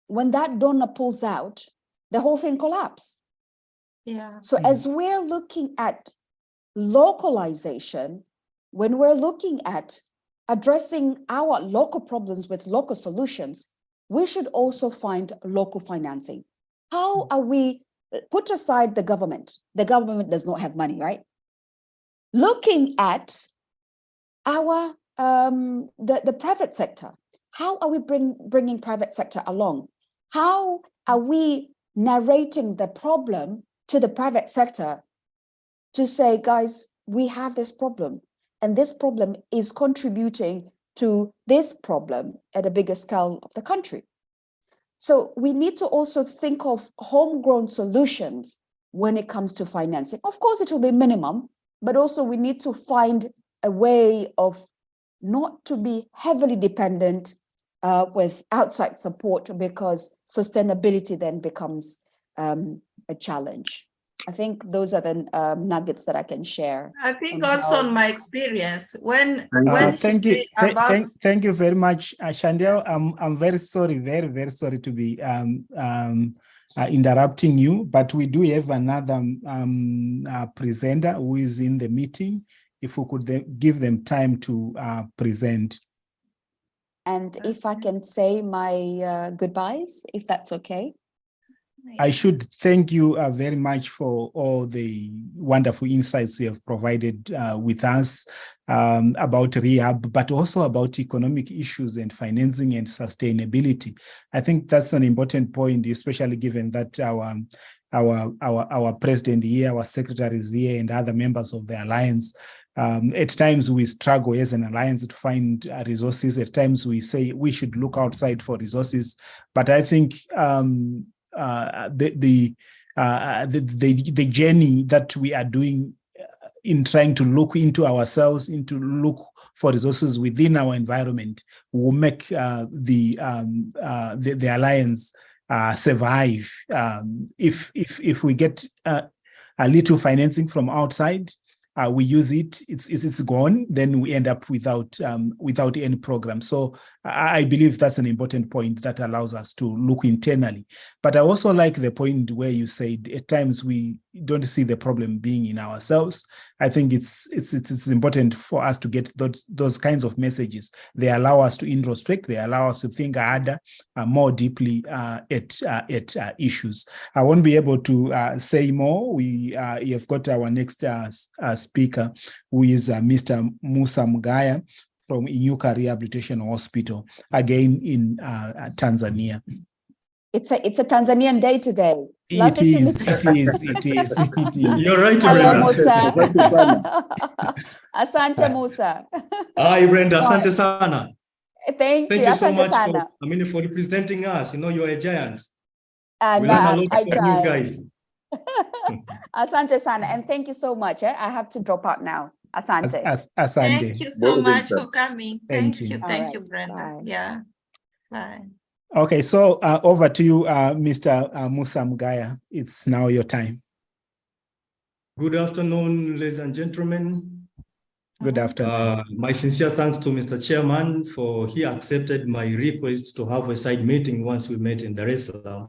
When that donor pulls out, the whole thing collapses. Yeah. So as we're looking at localization, when we're looking at addressing our local problems with local solutions, we should also find local financing. How are we, put aside the government does not have money, right? Looking at our, the private sector, how are we bringing private sector along? How are we narrating the problem to the private sector to say, guys, we have this problem, and this problem is contributing to this problem at a bigger scale of the country. So we need to also think of homegrown solutions when it comes to financing. Of course, it will be minimum, but also we need to find a way of not to be heavily dependent with outside support, because sustainability then becomes a challenge. I think those are the nuggets that I can share. I think also on my experience, when thank you very much, Shandell. I'm very sorry, very sorry to be interrupting you, but we do have another presenter who is in the meeting. If we could give them time to present. And if I can say my goodbyes, if that's okay. I should thank you very much for all the wonderful insights you have provided with us about rehab, but also about economic issues and financing and sustainability. I think that's an important point, especially given that our president here, our secretaries here, and other members of the alliance, at times we struggle as an alliance to find resources. At times we say we should look outside for resources, but I think the journey that we are doing in trying to look into ourselves, into look for resources within our environment, will make the alliance survive. If we get a little financing from outside, we use it, it's gone, then we end up without any program. So I believe that's an important point that allows us to look internally. But I also like the point where you said at times we don't see the problem being in ourselves. I think it's important for us to get those kinds of messages. They allow us to introspect. They allow us to think harder, more deeply at issues. I won't be able to say more. We have got our next speaker, who is Mr. Musa Mgaya from Inyuka Rehabilitation Hospital, again in Tanzania. It's a Tanzanian day today. It is. You're right, Hello, Brenda. Musa. Asante, Musa. Hi, Brenda. Asante sana. Thank you so much sana. for representing us. You know, you're a giant. And we learn a lot from you guys. Asante sana, and thank you so much. I have to drop out now. Asante. Asante. Thank you so much for coming. Thank you. Thank right. you, Brenda. Bye. Yeah. Bye. Okay, so over to you, Mr. Musa Mgaya. It's now your time. Good afternoon, ladies and gentlemen. Good afternoon. My sincere thanks to Mr. Chairman for he accepted my request to have a side meeting once we met in Dar es Salaam,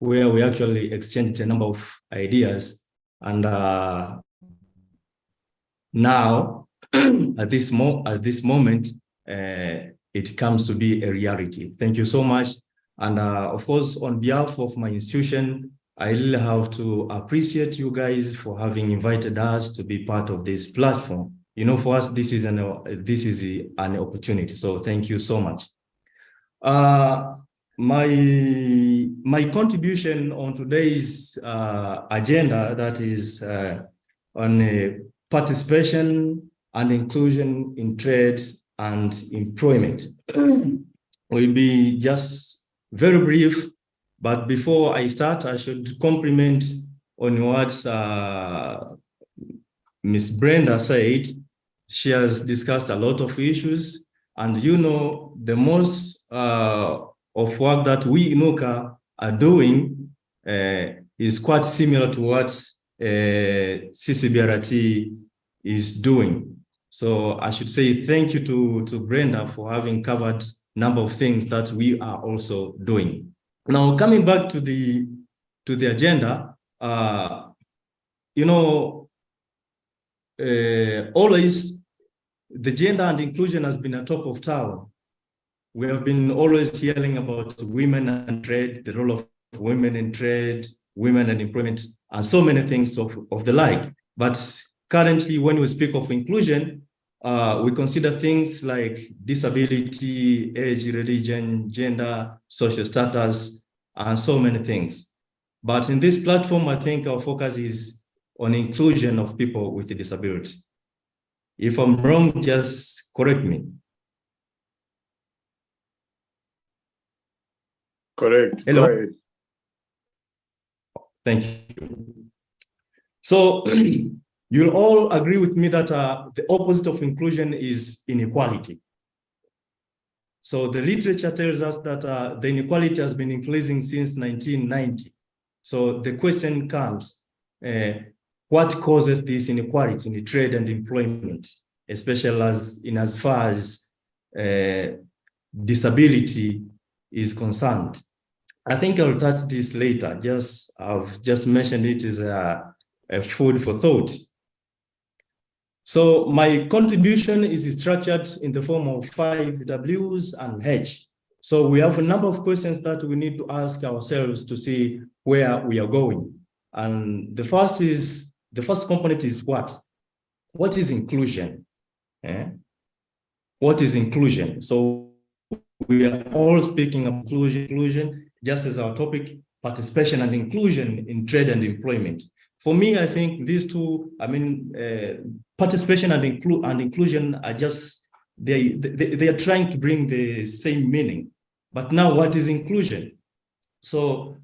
where we actually exchanged a number of ideas. And now, at this moment, it comes to be a reality. Thank you so much. And of course, on behalf of my institution, I really have to appreciate you guys for having invited us to be part of this platform. You know, for us, this is an opportunity. So thank you so much. My contribution on today's agenda, that is on participation and inclusion in trade and employment, will be just very brief, but before I start, I should compliment on what Ms. Brenda said. She has discussed a lot of issues, and you know, the most of work that we in UCA are doing is quite similar to what CCBRT is doing. So I should say thank you to Brenda for having covered a number of things that we are also doing. Now, coming back to the agenda, you know, always the gender and inclusion has been a top of tower. We have been always hearing about women and trade, the role of women in trade, women and employment, and so many things of the like. But currently, when we speak of inclusion, we consider things like disability, age, religion, gender, social status, and so many things. But in this platform, I think our focus is on inclusion of people with a disability. If I'm wrong, just correct me. Correct. Hello. Go ahead. Thank you. So you'll all agree with me that the opposite of inclusion is inequality. So the literature tells us that the inequality has been increasing since 1990. So the question comes, what causes this inequality in the trade and employment, especially as far as disability is concerned? I think I'll touch this later. I've just mentioned it as a food for thought. So my contribution is structured in the form of 5 W's and H. So we have a number of questions that we need to ask ourselves to see where we are going. And the first component is what? What is inclusion? What is inclusion? So we are all speaking of inclusion, just as our topic, participation and inclusion in trade and employment. For me, I think these two, participation and inclusion are just, they are trying to bring the same meaning. But now what is inclusion? So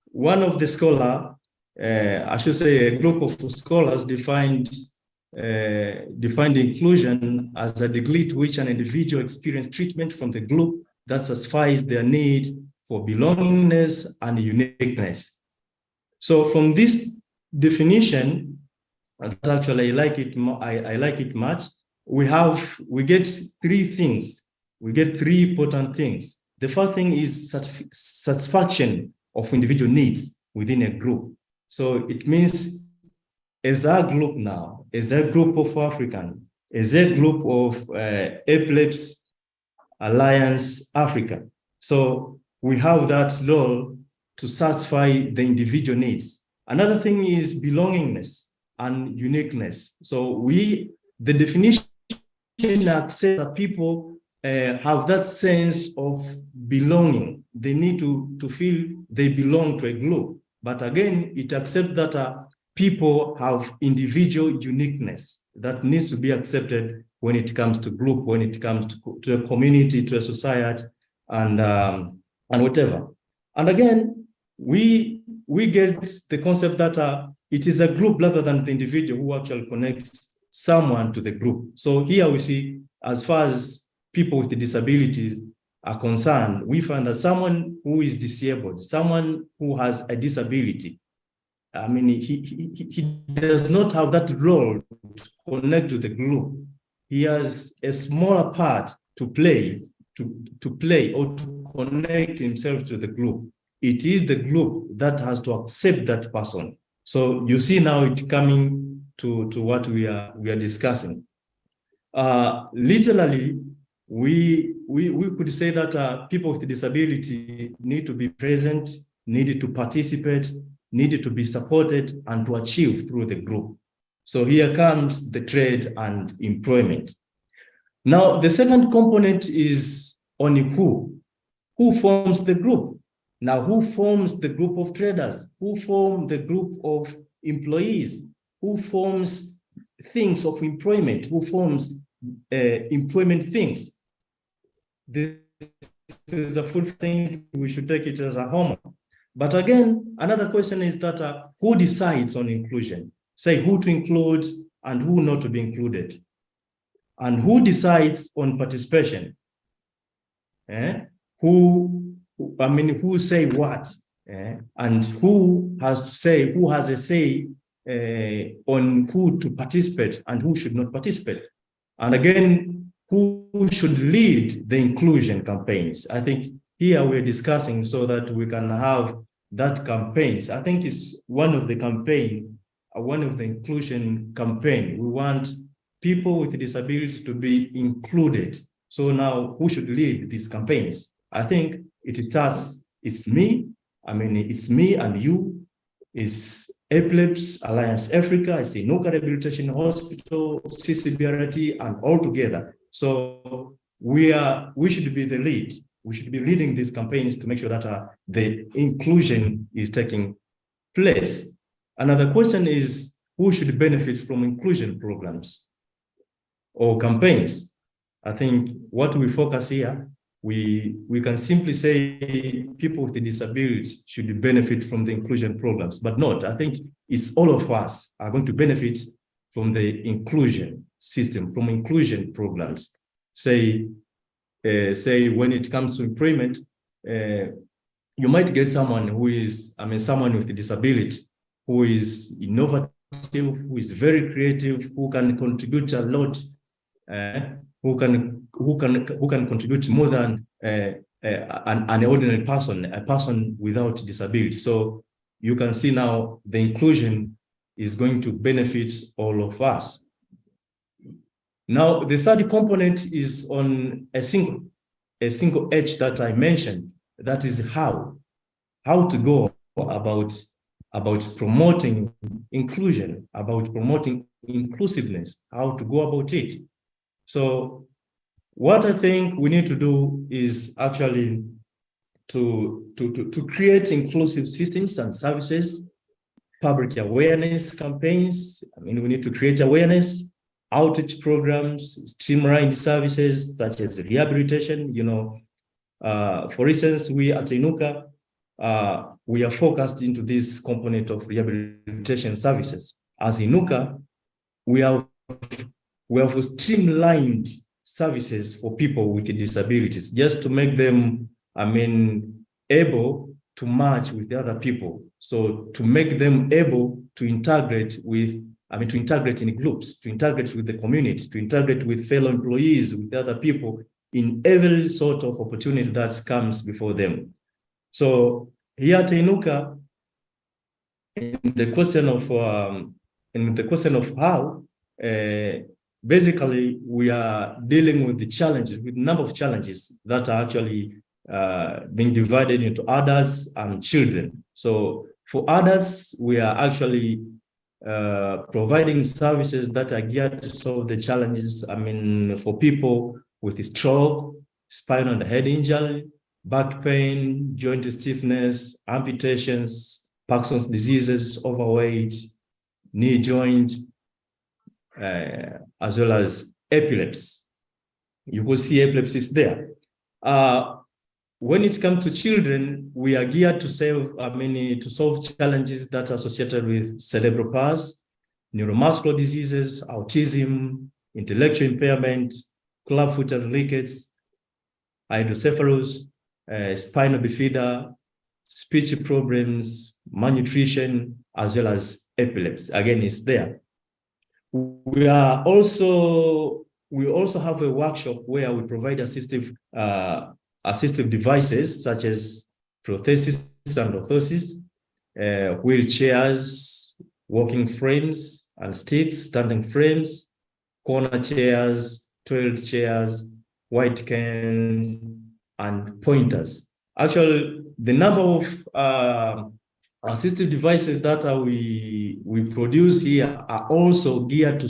one of the scholar, I should say a group of scholars defined inclusion as a degree to which an individual experiences treatment from the group that satisfies their need for belongingness and uniqueness. So from this definition, actually I like it much. We get 3 things. We get 3 important things. The first thing is satisfaction of individual needs within a group. So it means as a group now, as a group of African, as a group of Epilepsy Alliance Africa. So we have that role to satisfy the individual needs. Another thing is belongingness and uniqueness. So the definition accepts that people have that sense of belonging. They need to feel they belong to a group. But again, it accepts that people have individual uniqueness that needs to be accepted when it comes to group, when it comes to a community, to a society, and whatever. And again, we get the concept that it is a group rather than the individual who actually connects someone to the group. So here we see, as far as people with disabilities are concerned, we find that someone who is disabled, someone who has a disability, he does not have that role to connect to the group. He has a smaller part to play, to play or to connect himself to the group. It is the group that has to accept that person. So you see now it coming to what we are discussing. Literally, we could say that people with disability need to be present, needed to participate, needed to be supported, and to achieve through the group. So here comes the trade and employment. Now, the second component is on who forms the group. Now, who forms the group of traders? Who form the group of employees? Who forms things of employment? Who forms employment things? The is a full thing. We should take it as a homework. But again, another question is that who decides on inclusion? Say who to include and who not to be included. And who decides on participation? Who say what? And who has to say, who has a say on who to participate and who should not participate? And again, who should lead the inclusion campaigns? I think here we're discussing so that we can have that campaigns. I think it's one of the inclusion campaign. We want people with disabilities to be included. So now who should lead these campaigns? I think it starts, it's me and you, it's Epilepsy Alliance Africa, it's Inuka Rehabilitation Hospital, CCBRT, and all together. So we should be the lead. We should be leading these campaigns to make sure that the inclusion is taking place. Another question is, who should benefit from inclusion programs or campaigns? I think what we focus here, we can simply say people with disabilities should benefit from the inclusion programs, but not. I think it's all of us are going to benefit from the inclusion system, from inclusion programs. Say when it comes to employment, you might get someone who is, someone with a disability, who is innovative, who is very creative, who can contribute a lot, who can contribute more than an ordinary person, a person without disability. So you can see now the inclusion is going to benefit all of us. Now, the third component is on a single H that I mentioned. That is how to go about promoting inclusion, about promoting inclusiveness, how to go about it. So what I think we need to do is actually to create inclusive systems and services, public awareness campaigns. We need to create awareness, outreach programs, streamlined services such as rehabilitation. For instance, we at Inuka, we are focused into this component of rehabilitation services. As Inuka, we have streamlined services for people with disabilities, just to make them, able to match with the other people. So to make them able to integrate with, to integrate in groups, to integrate with the community, to integrate with fellow employees, with other people in every sort of opportunity that comes before them. So here at Inuka, in the question of how, basically we are dealing with the challenges, with a number of challenges that are actually being divided into adults and children. So for adults, we are actually providing services that are geared to solve the challenges, for people with stroke, spinal and head injury, back pain, joint stiffness, amputations, Parkinson's diseases, overweight, knee joint, as well as epilepsy. You will see epilepsy is there. When it comes to children, we are geared to solve challenges that are associated with cerebral palsy, neuromuscular diseases, autism, intellectual impairment, clubfoot and rickets, hydrocephalus, spinal bifida, speech problems, malnutrition, as well as epilepsy. Again, it's there. We also have a workshop where we provide assistive devices such as prosthesis and orthosis, wheelchairs, walking frames and sticks, standing frames, corner chairs, toilet chairs, white canes, and pointers. Actually, the number of assistive devices that we produce here are also geared to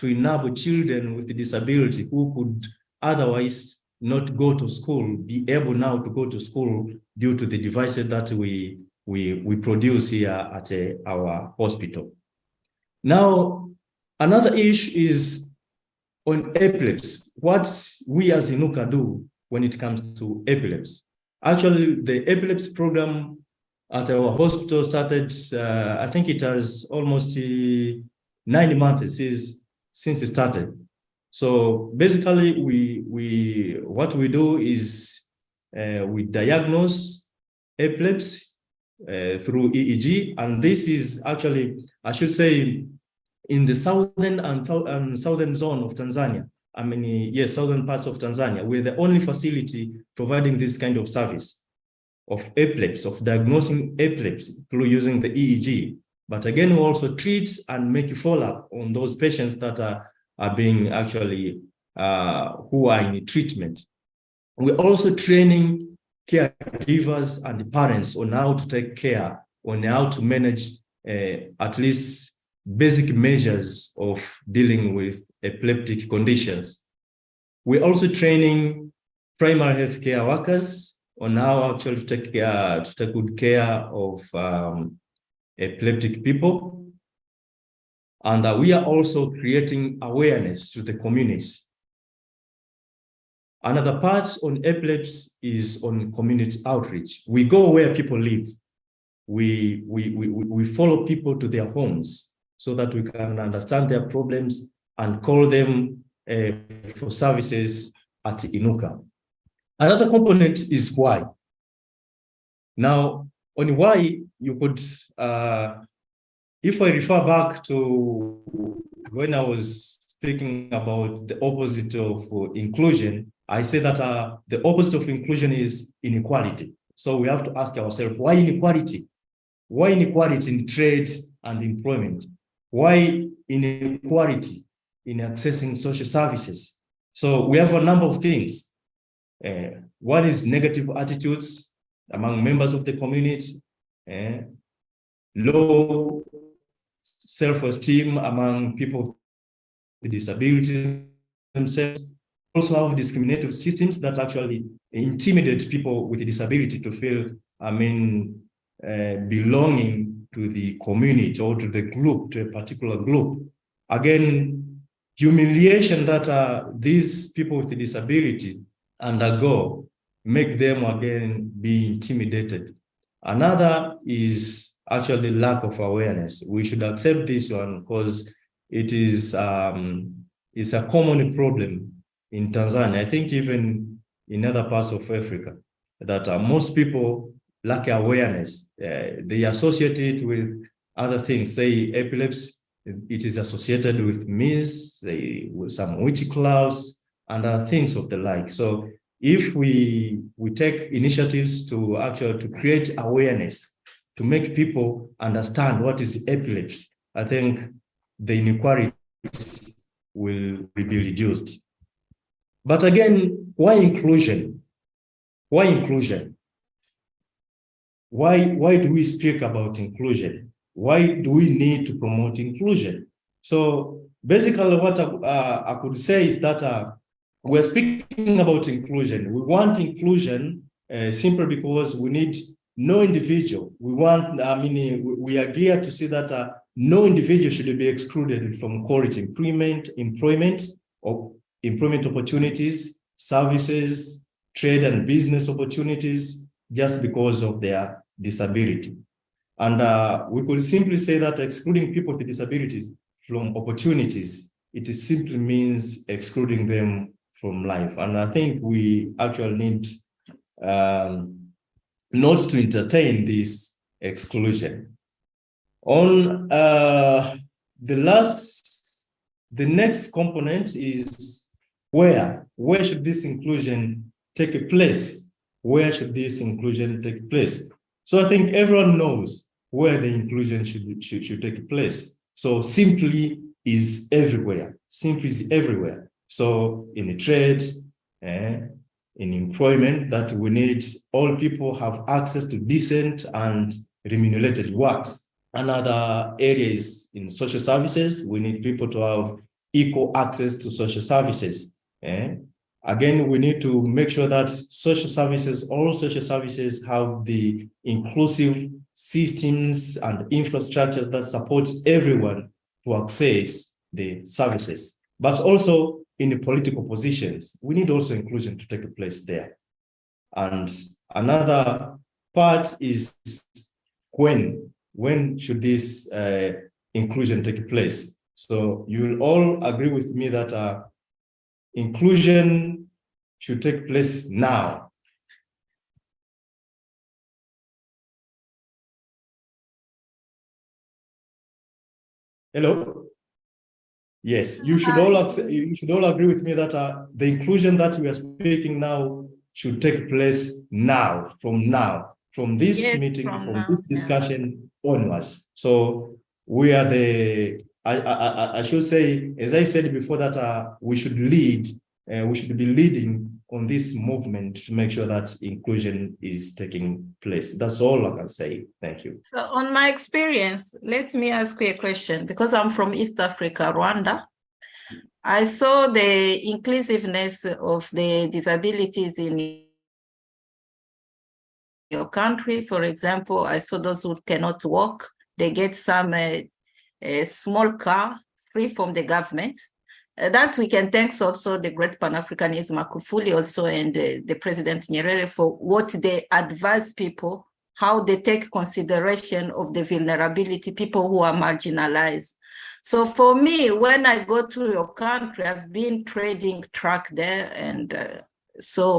enable children with disability who could otherwise not go to school, be able now to go to school due to the devices that we produce here at our hospital. Now, another issue is on epilepsy. What we as Inuka do when it comes to epilepsy. Actually, the epilepsy program at our hospital started, I think it has almost 9 months since it started. So basically, what we do is we diagnose epilepsy through EEG, and this is actually, I should say, in the southern and southern zone of Tanzania. I mean, yes, southern parts of Tanzania. We're the only facility providing this kind of service of epilepsy, of diagnosing epilepsy through using the EEG. But again, we also treat and make follow-up on those patients that are being actually, who are in treatment. We're also training caregivers and parents on how to take care, on how to manage at least basic measures of dealing with epileptic conditions. We're also training primary health care workers on how actually to take good care of epileptic people. And we are also creating awareness to the community. Another part on epilepsy is on community outreach. We go where people live. We follow people to their homes so that we can understand their problems and call them for services at Inuka. Another component is why. Now, on why, you could, if I refer back to when I was speaking about the opposite of inclusion, I say that the opposite of inclusion is inequality. So we have to ask ourselves, why inequality? Why inequality in trade and employment? Why inequality in accessing social services? So we have a number of things. One is negative attitudes among members of the community, low self-esteem among people with disabilities themselves. Also have discriminative systems that actually intimidate people with a disability to feel, belonging to the community or to the group, to a particular group. Again, humiliation that these people with a disability undergo make them again be intimidated. Another is actually lack of awareness. We should accept this one because it is it's a common problem in Tanzania. I think even in other parts of Africa, that most people lack awareness. They associate it with other things. Say epilepsy, it is associated with myths, with some witchcrafts, and other things of the like. So if we take initiatives to actually create awareness, to make people understand what is epilepsy, I think the inequality will be reduced. But again, why inclusion? Why inclusion? Why do we speak about inclusion? Why do we need to promote inclusion? So basically what I could say is that we're speaking about inclusion. We want inclusion simply because we need no individual. We want, we are geared to see that no individual should be excluded from quality employment opportunities, services, trade and business opportunities just because of their disability. And we could simply say that excluding people with disabilities from opportunities, it simply means excluding them from life. And I think we actually need not to entertain this exclusion. On the next component is where should this inclusion take place? Where should this inclusion take place? So I think everyone knows where the inclusion should take place. So simply is everywhere. Simply is everywhere. So in the trade, in employment, that we need all people have access to decent and remunerated works. Another area is in social services. We need people to have equal access to social services. Again, we need to make sure that all social services have the inclusive systems and infrastructures that support everyone to access the services. but also in the political positions. We need also inclusion to take place there. And another part is when should this inclusion take place? So you'll all agree with me that inclusion should take place now. Hello? Yes, you should all agree with me that the inclusion that we are speaking now should take place now, from this meeting, from this discussion onwards. So we are I should say, as I said before, that we should lead, we should be leading on this movement to make sure that inclusion is taking place. That's all I can say. Thank you. So on my experience, let me ask you a question, because I'm from East Africa, Rwanda. I saw the inclusiveness of the disabilities in your country. For example, I saw those who cannot walk, they get some a small car free from the government. That we can thank also the great Pan-Africanism Magufuli also and the President Nyerere for what they advise people, how they take consideration of the vulnerability, people who are marginalized. So for me, when I go to your country, I've been trading truck there, and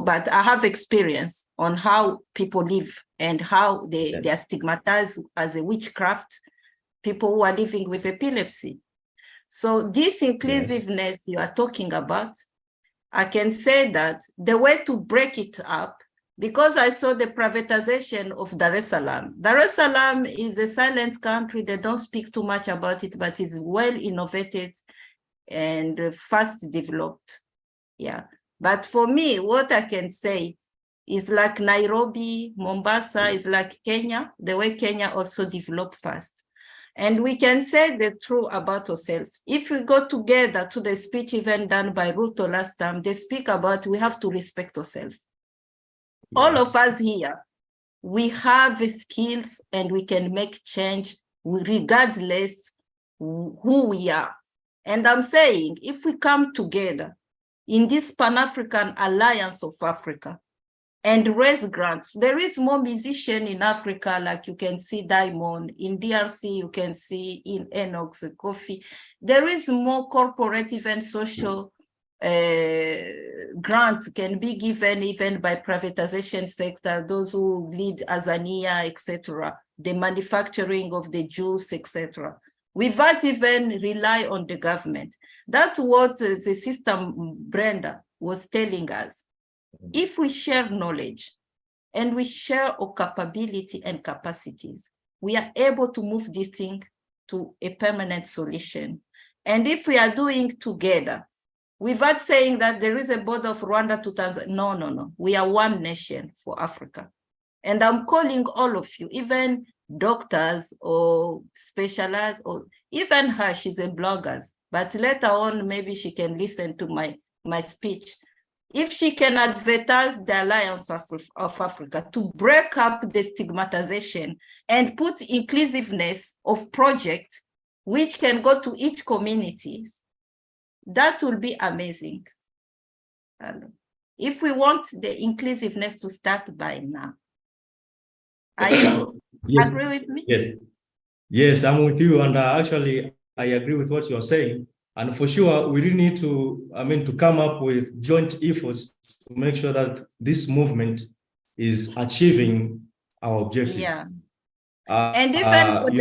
but I have experience on how people live and how they are stigmatized as a witchcraft, people who are living with epilepsy. So this inclusiveness you are talking about, I can say that the way to break it up, because I saw the privatization of Dar es Salaam. Dar es Salaam is a silent country. They don't speak too much about it, but it's well innovated and fast developed. Yeah. But for me, what I can say is like Nairobi, Mombasa is like Kenya, the way Kenya also developed fast. And we can say the truth about ourselves. If we go together to the speech event done by Ruto last time, they speak about we have to respect ourselves. Yes. All of us here, we have skills and we can make change regardless who we are. And I'm saying, if we come together in this Pan-African Alliance of Africa and raise grants, there is more musician in Africa, like you can see Diamond, in DRC, you can see in Enox, Kofi. There is more corporative and social grants can be given even by privatization sector, those who lead Azania, etc., the manufacturing of the juice, etc., without even rely on the government. That's what the system Brenda was telling us. If we share knowledge and we share our capability and capacities, we are able to move this thing to a permanent solution. And if we are doing together, without saying that there is a border of Rwanda to Tanzania, no. We are one nation for Africa. And I'm calling all of you, even doctors or specialized, or even her, she's a blogger, but later on, maybe she can listen to my speech. If she can advertise the Alliance of Africa to break up the stigmatization and put inclusiveness of projects which can go to each community, that will be amazing. If we want the inclusiveness to start by now. Are you agree with me? Yes, I'm with you. And actually, I agree with what you're saying. And for sure, we really need to, to come up with joint efforts to make sure that this movement is achieving our objectives. Yeah. And even for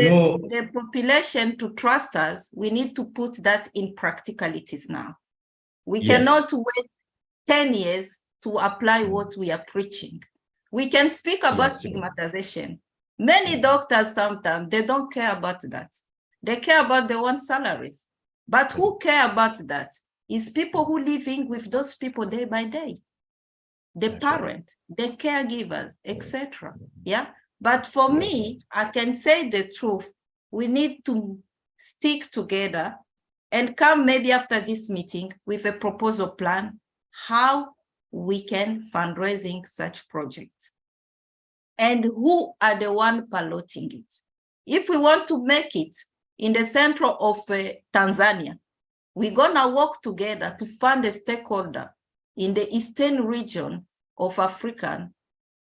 the population to trust us, we need to put that in practicalities now. We cannot wait 10 years to apply what we are preaching. We can speak about stigmatization. Many doctors sometimes, they don't care about that. They care about their own salaries. But who care about that is people who living with those people day by day. The parents, the caregivers, etc. Yeah. But for me, I can say the truth. We need to stick together and come maybe after this meeting with a proposal plan, how we can fundraising such projects. And who are the one piloting it? If we want to make it in the center of Tanzania, We're gonna work together to find a stakeholder in the eastern region of Africa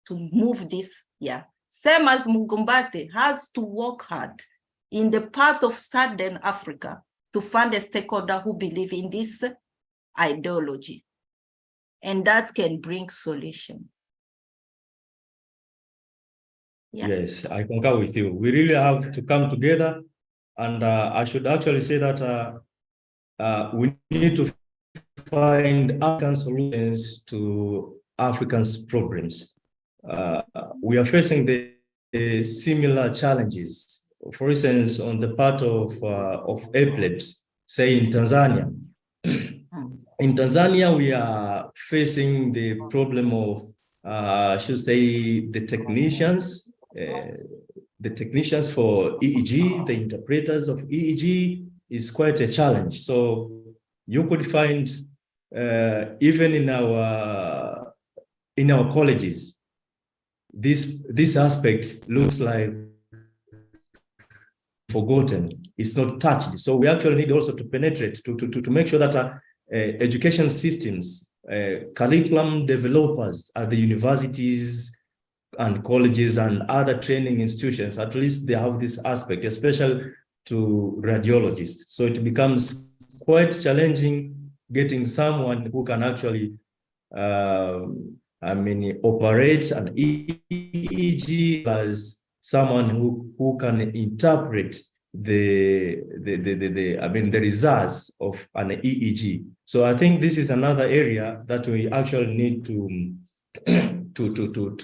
to move this. Yeah, same as Mugumbate has to work hard in the part of Southern Africa to find a stakeholder who believe in this ideology, and that can bring solution. Yeah. Yes, I concur with you. We really have to come together, and I should actually say that we need to find African solutions to Africans' problems. We are facing the similar challenges. For instance, on the part of epilepsy, say in Tanzania. In Tanzania, we are facing the problem of, I should say, the technicians for EEG, the interpreters of EEG is quite a challenge. So you could find even in our colleges, this aspect looks like forgotten. It's not touched. So we actually need also to penetrate to make sure that education systems, curriculum developers at the universities and colleges and other training institutions, at least they have this aspect, especially to radiologists. So it becomes quite challenging getting someone who can actually, operate an EEG as someone who can interpret the results of an EEG. So I think this is another area that we actually need to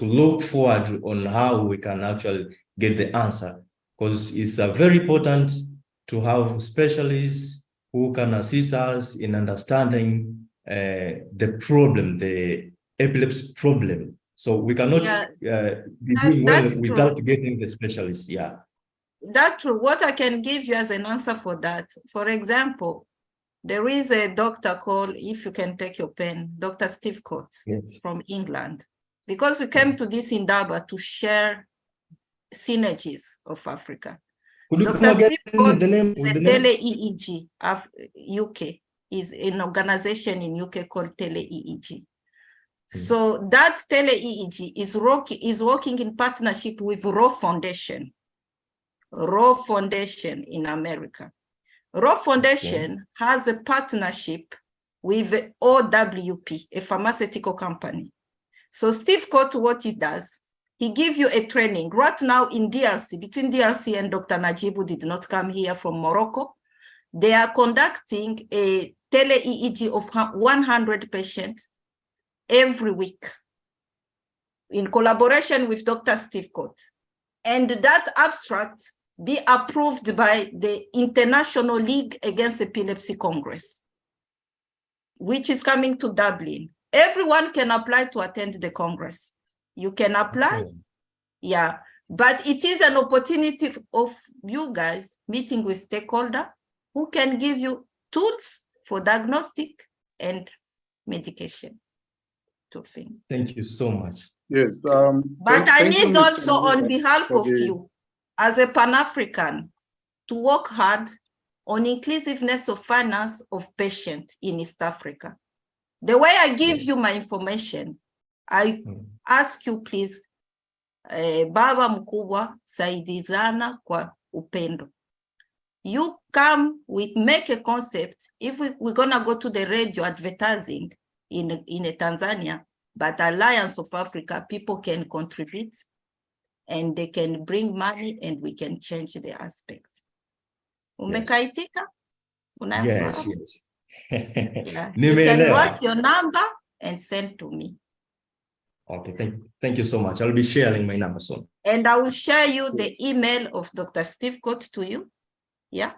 look forward on how we can actually get the answer, because it's very important to have specialists who can assist us in understanding the problem, the epilepsy problem. So we cannot be doing well without getting the specialists. Yeah. That's true. What I can give you as an answer for that, for example, there is a doctor called, if you can take your pen, Dr. Steve Coates, yes, from England, because we came to this Indaba to share synergies of Africa. Dr. Steve Coates is a Tele-EEG of UK, is an organization in UK called Tele-EEG. So that Tele-EEG is working in partnership with Raw Foundation in America. Raw Foundation has a partnership with OWP, a pharmaceutical company. So Steve Coates, what he does, he gives you a training. Right now in DRC, between DRC and Dr. Najib, who did not come here from Morocco, they are conducting a tele-EEG of 100 patients every week in collaboration with Dr. Steve Coates. And that abstract be approved by the International League Against Epilepsy Congress, which is coming to Dublin. Everyone can apply to attend the Congress. You can apply, yeah, but it is an opportunity of you guys meeting with stakeholders who can give you tools for diagnostic and medication. Thank you so much. Yes. But I need also on behalf of you, as a Pan-African, to work hard on inclusiveness of finance of patients in East Africa. The way I give you my information, I ask you please, Baba Mkubwa, saidizana kwa upendo. You come with, make a concept. If we're gonna go to the radio advertising in Tanzania, but Alliance of Africa, people can contribute and they can bring money and we can change the aspect. Umekaitika? Yes, yes. Yeah. You can write your number and send to me. Okay, thank you so much. I'll be sharing my number soon. And I will share you the email of Dr. Steve Coates to you. Yeah.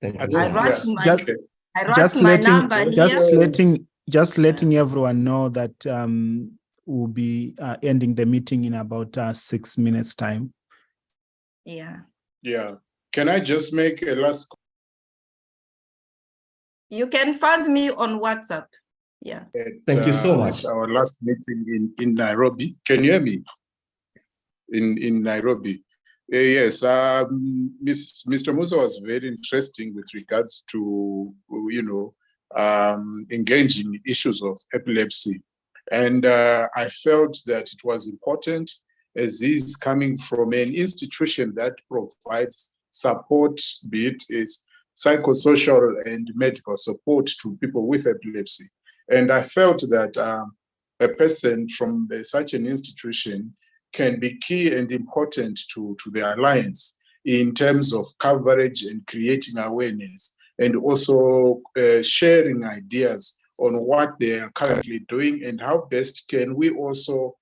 Thank you so much. Just letting everyone know that we'll be ending the meeting in about 6 minutes time. Yeah. Yeah. Can I just make a last? You can find me on WhatsApp. Yeah. Thank you so much. Our last meeting in Nairobi. Can you hear me? In Nairobi. Yes, Mr. Musa was very interesting with regards to, engaging issues of epilepsy. And I felt that it was important, as he's coming from an institution that provides support, be it is psychosocial and medical support to people with epilepsy. And I felt that a person from such an institution can be key and important to the alliance in terms of coverage and creating awareness, and also sharing ideas on what they are currently doing and how best can we also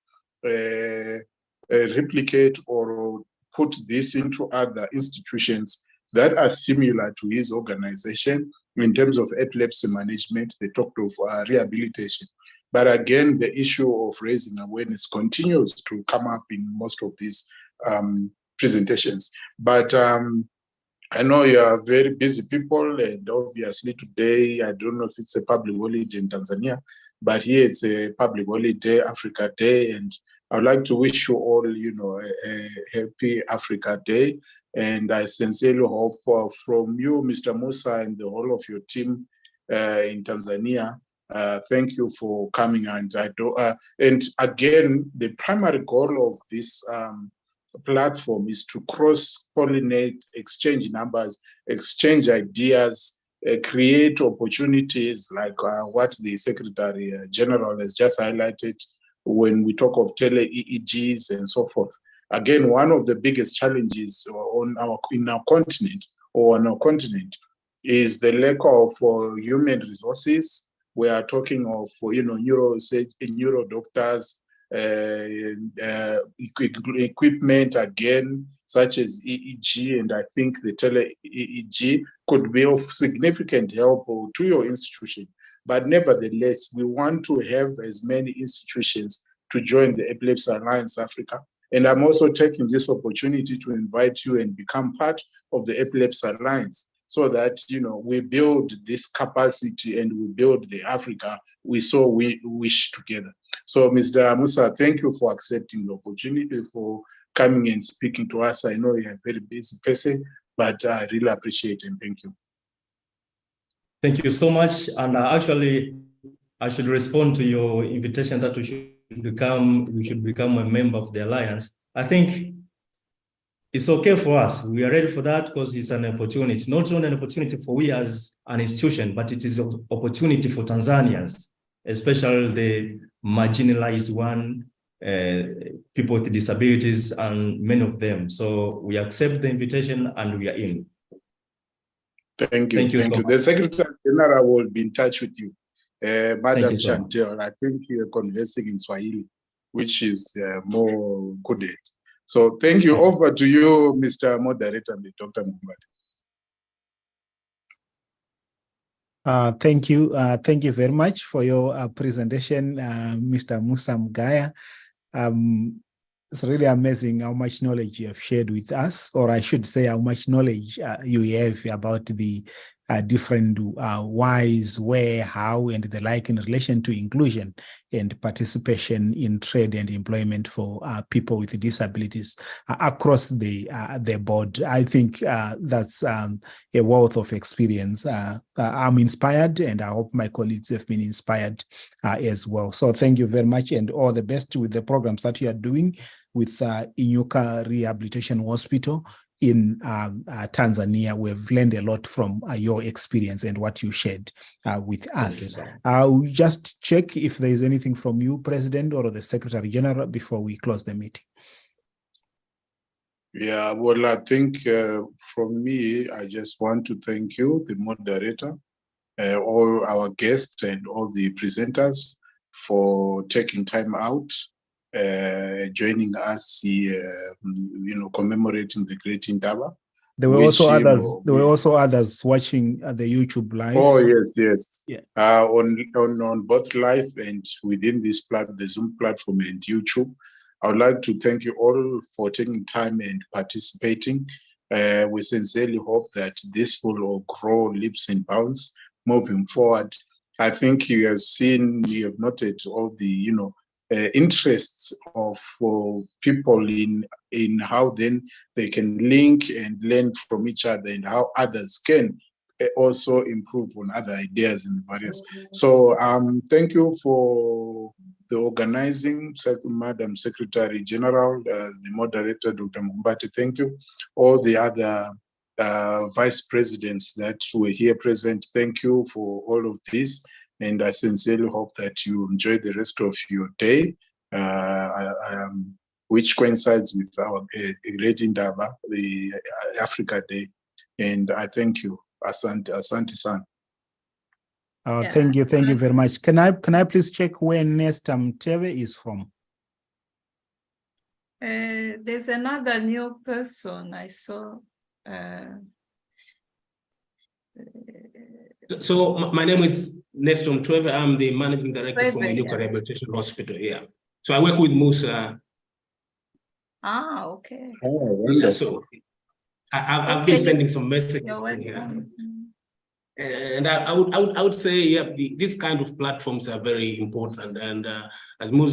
replicate or put this into other institutions that are similar to his organization in terms of epilepsy management. They talked of rehabilitation. But again, the issue of raising awareness continues to come up in most of these presentations. But I know you are very busy people, and obviously today, I don't know if it's a public holiday in Tanzania, but here it's a public holiday, Africa Day, and I would like to wish you all, a happy Africa Day. And I sincerely hope from you, Mr. Musa, and the whole of your team in Tanzania, thank you for coming. And again, the primary goal of this platform is to cross-pollinate, exchange numbers, exchange ideas, create opportunities like what the Secretary General has just highlighted when we talk of tele-EEGs and so forth. Again, one of the biggest challenges on our continent is the lack of human resources. We are talking of, neuro doctors, equipment again, such as EEG, and I think the tele-EEG could be of significant help to your institution. But nevertheless, we want to have as many institutions to join the Epilepsy Alliance Africa. And I'm also taking this opportunity to invite you and become part of the Epilepsy Alliance, so that we build this capacity and we build the Africa we wish together. So, Mr. Musa, thank you for accepting the opportunity, for coming and speaking to us. I know you're a very busy person, but I really appreciate it, and thank you. Thank you so much. And actually, I should respond to your invitation that we should become a member of the Alliance. I think it's okay for us. We are ready for that because it's an opportunity. It's not only an opportunity for we as an institution, but it is an opportunity for Tanzanians, especially the marginalized one, people with disabilities, and many of them. So we accept the invitation and we are in. Thank you. Thank you. Thank you. The Secretary General will be in touch with you. Madam Chantel, I think you're conversing in Swahili, which is more good. So thank you. Over to you, Mr. Moderator, Dr. Mumbadi. Thank you. Thank you very much for your presentation, Mr. Musa Mgaya. It's really amazing how much knowledge you have shared with us, or I should say how much knowledge you have about the different whys, where, how, and the like in relation to inclusion and participation in trade and employment for people with disabilities across the board. I think that's a wealth of experience. I'm inspired, and I hope my colleagues have been inspired as well. So thank you very much, and all the best with the programs that you are doing with Inyuka Rehabilitation Hospital in Tanzania. We've learned a lot from your experience and what you shared with us. I'll just check if there is anything from you, President, or the Secretary General before we close the meeting. Yeah, well, I think from me, I just want to thank you, the moderator, all our guests and all the presenters for taking time out, joining us here, commemorating the great Indaba. There were also others. There were also others watching the YouTube live. Oh yes. Yeah. On both live and within this the Zoom platform and YouTube. I would like to thank you all for taking time and participating. We sincerely hope that this will grow leaps and bounds moving forward. I think you have noted all the interests of people in how then they can link and learn from each other, and how others can also improve on other ideas and various. So thank you for the organizing, Madam Secretary General, the moderator, Dr. Mumbati, thank you. All the other vice presidents that were here present, thank you for all of this. And I sincerely hope that you enjoy the rest of your day, which coincides with our Great Indaba, the Africa Day. And I thank you. Asante san. Thank you very much. Can I please check where Nesta Mteve is from? There's another new person I saw. So my name is Nestor Mtweve. I'm the managing director from Inuka Rehabilitation Hospital here. So I work with Musa. Ah, okay. Oh, yeah, so I've been sending some messages. Here. And I would say, yeah, these kind of platforms are very important. And as Musa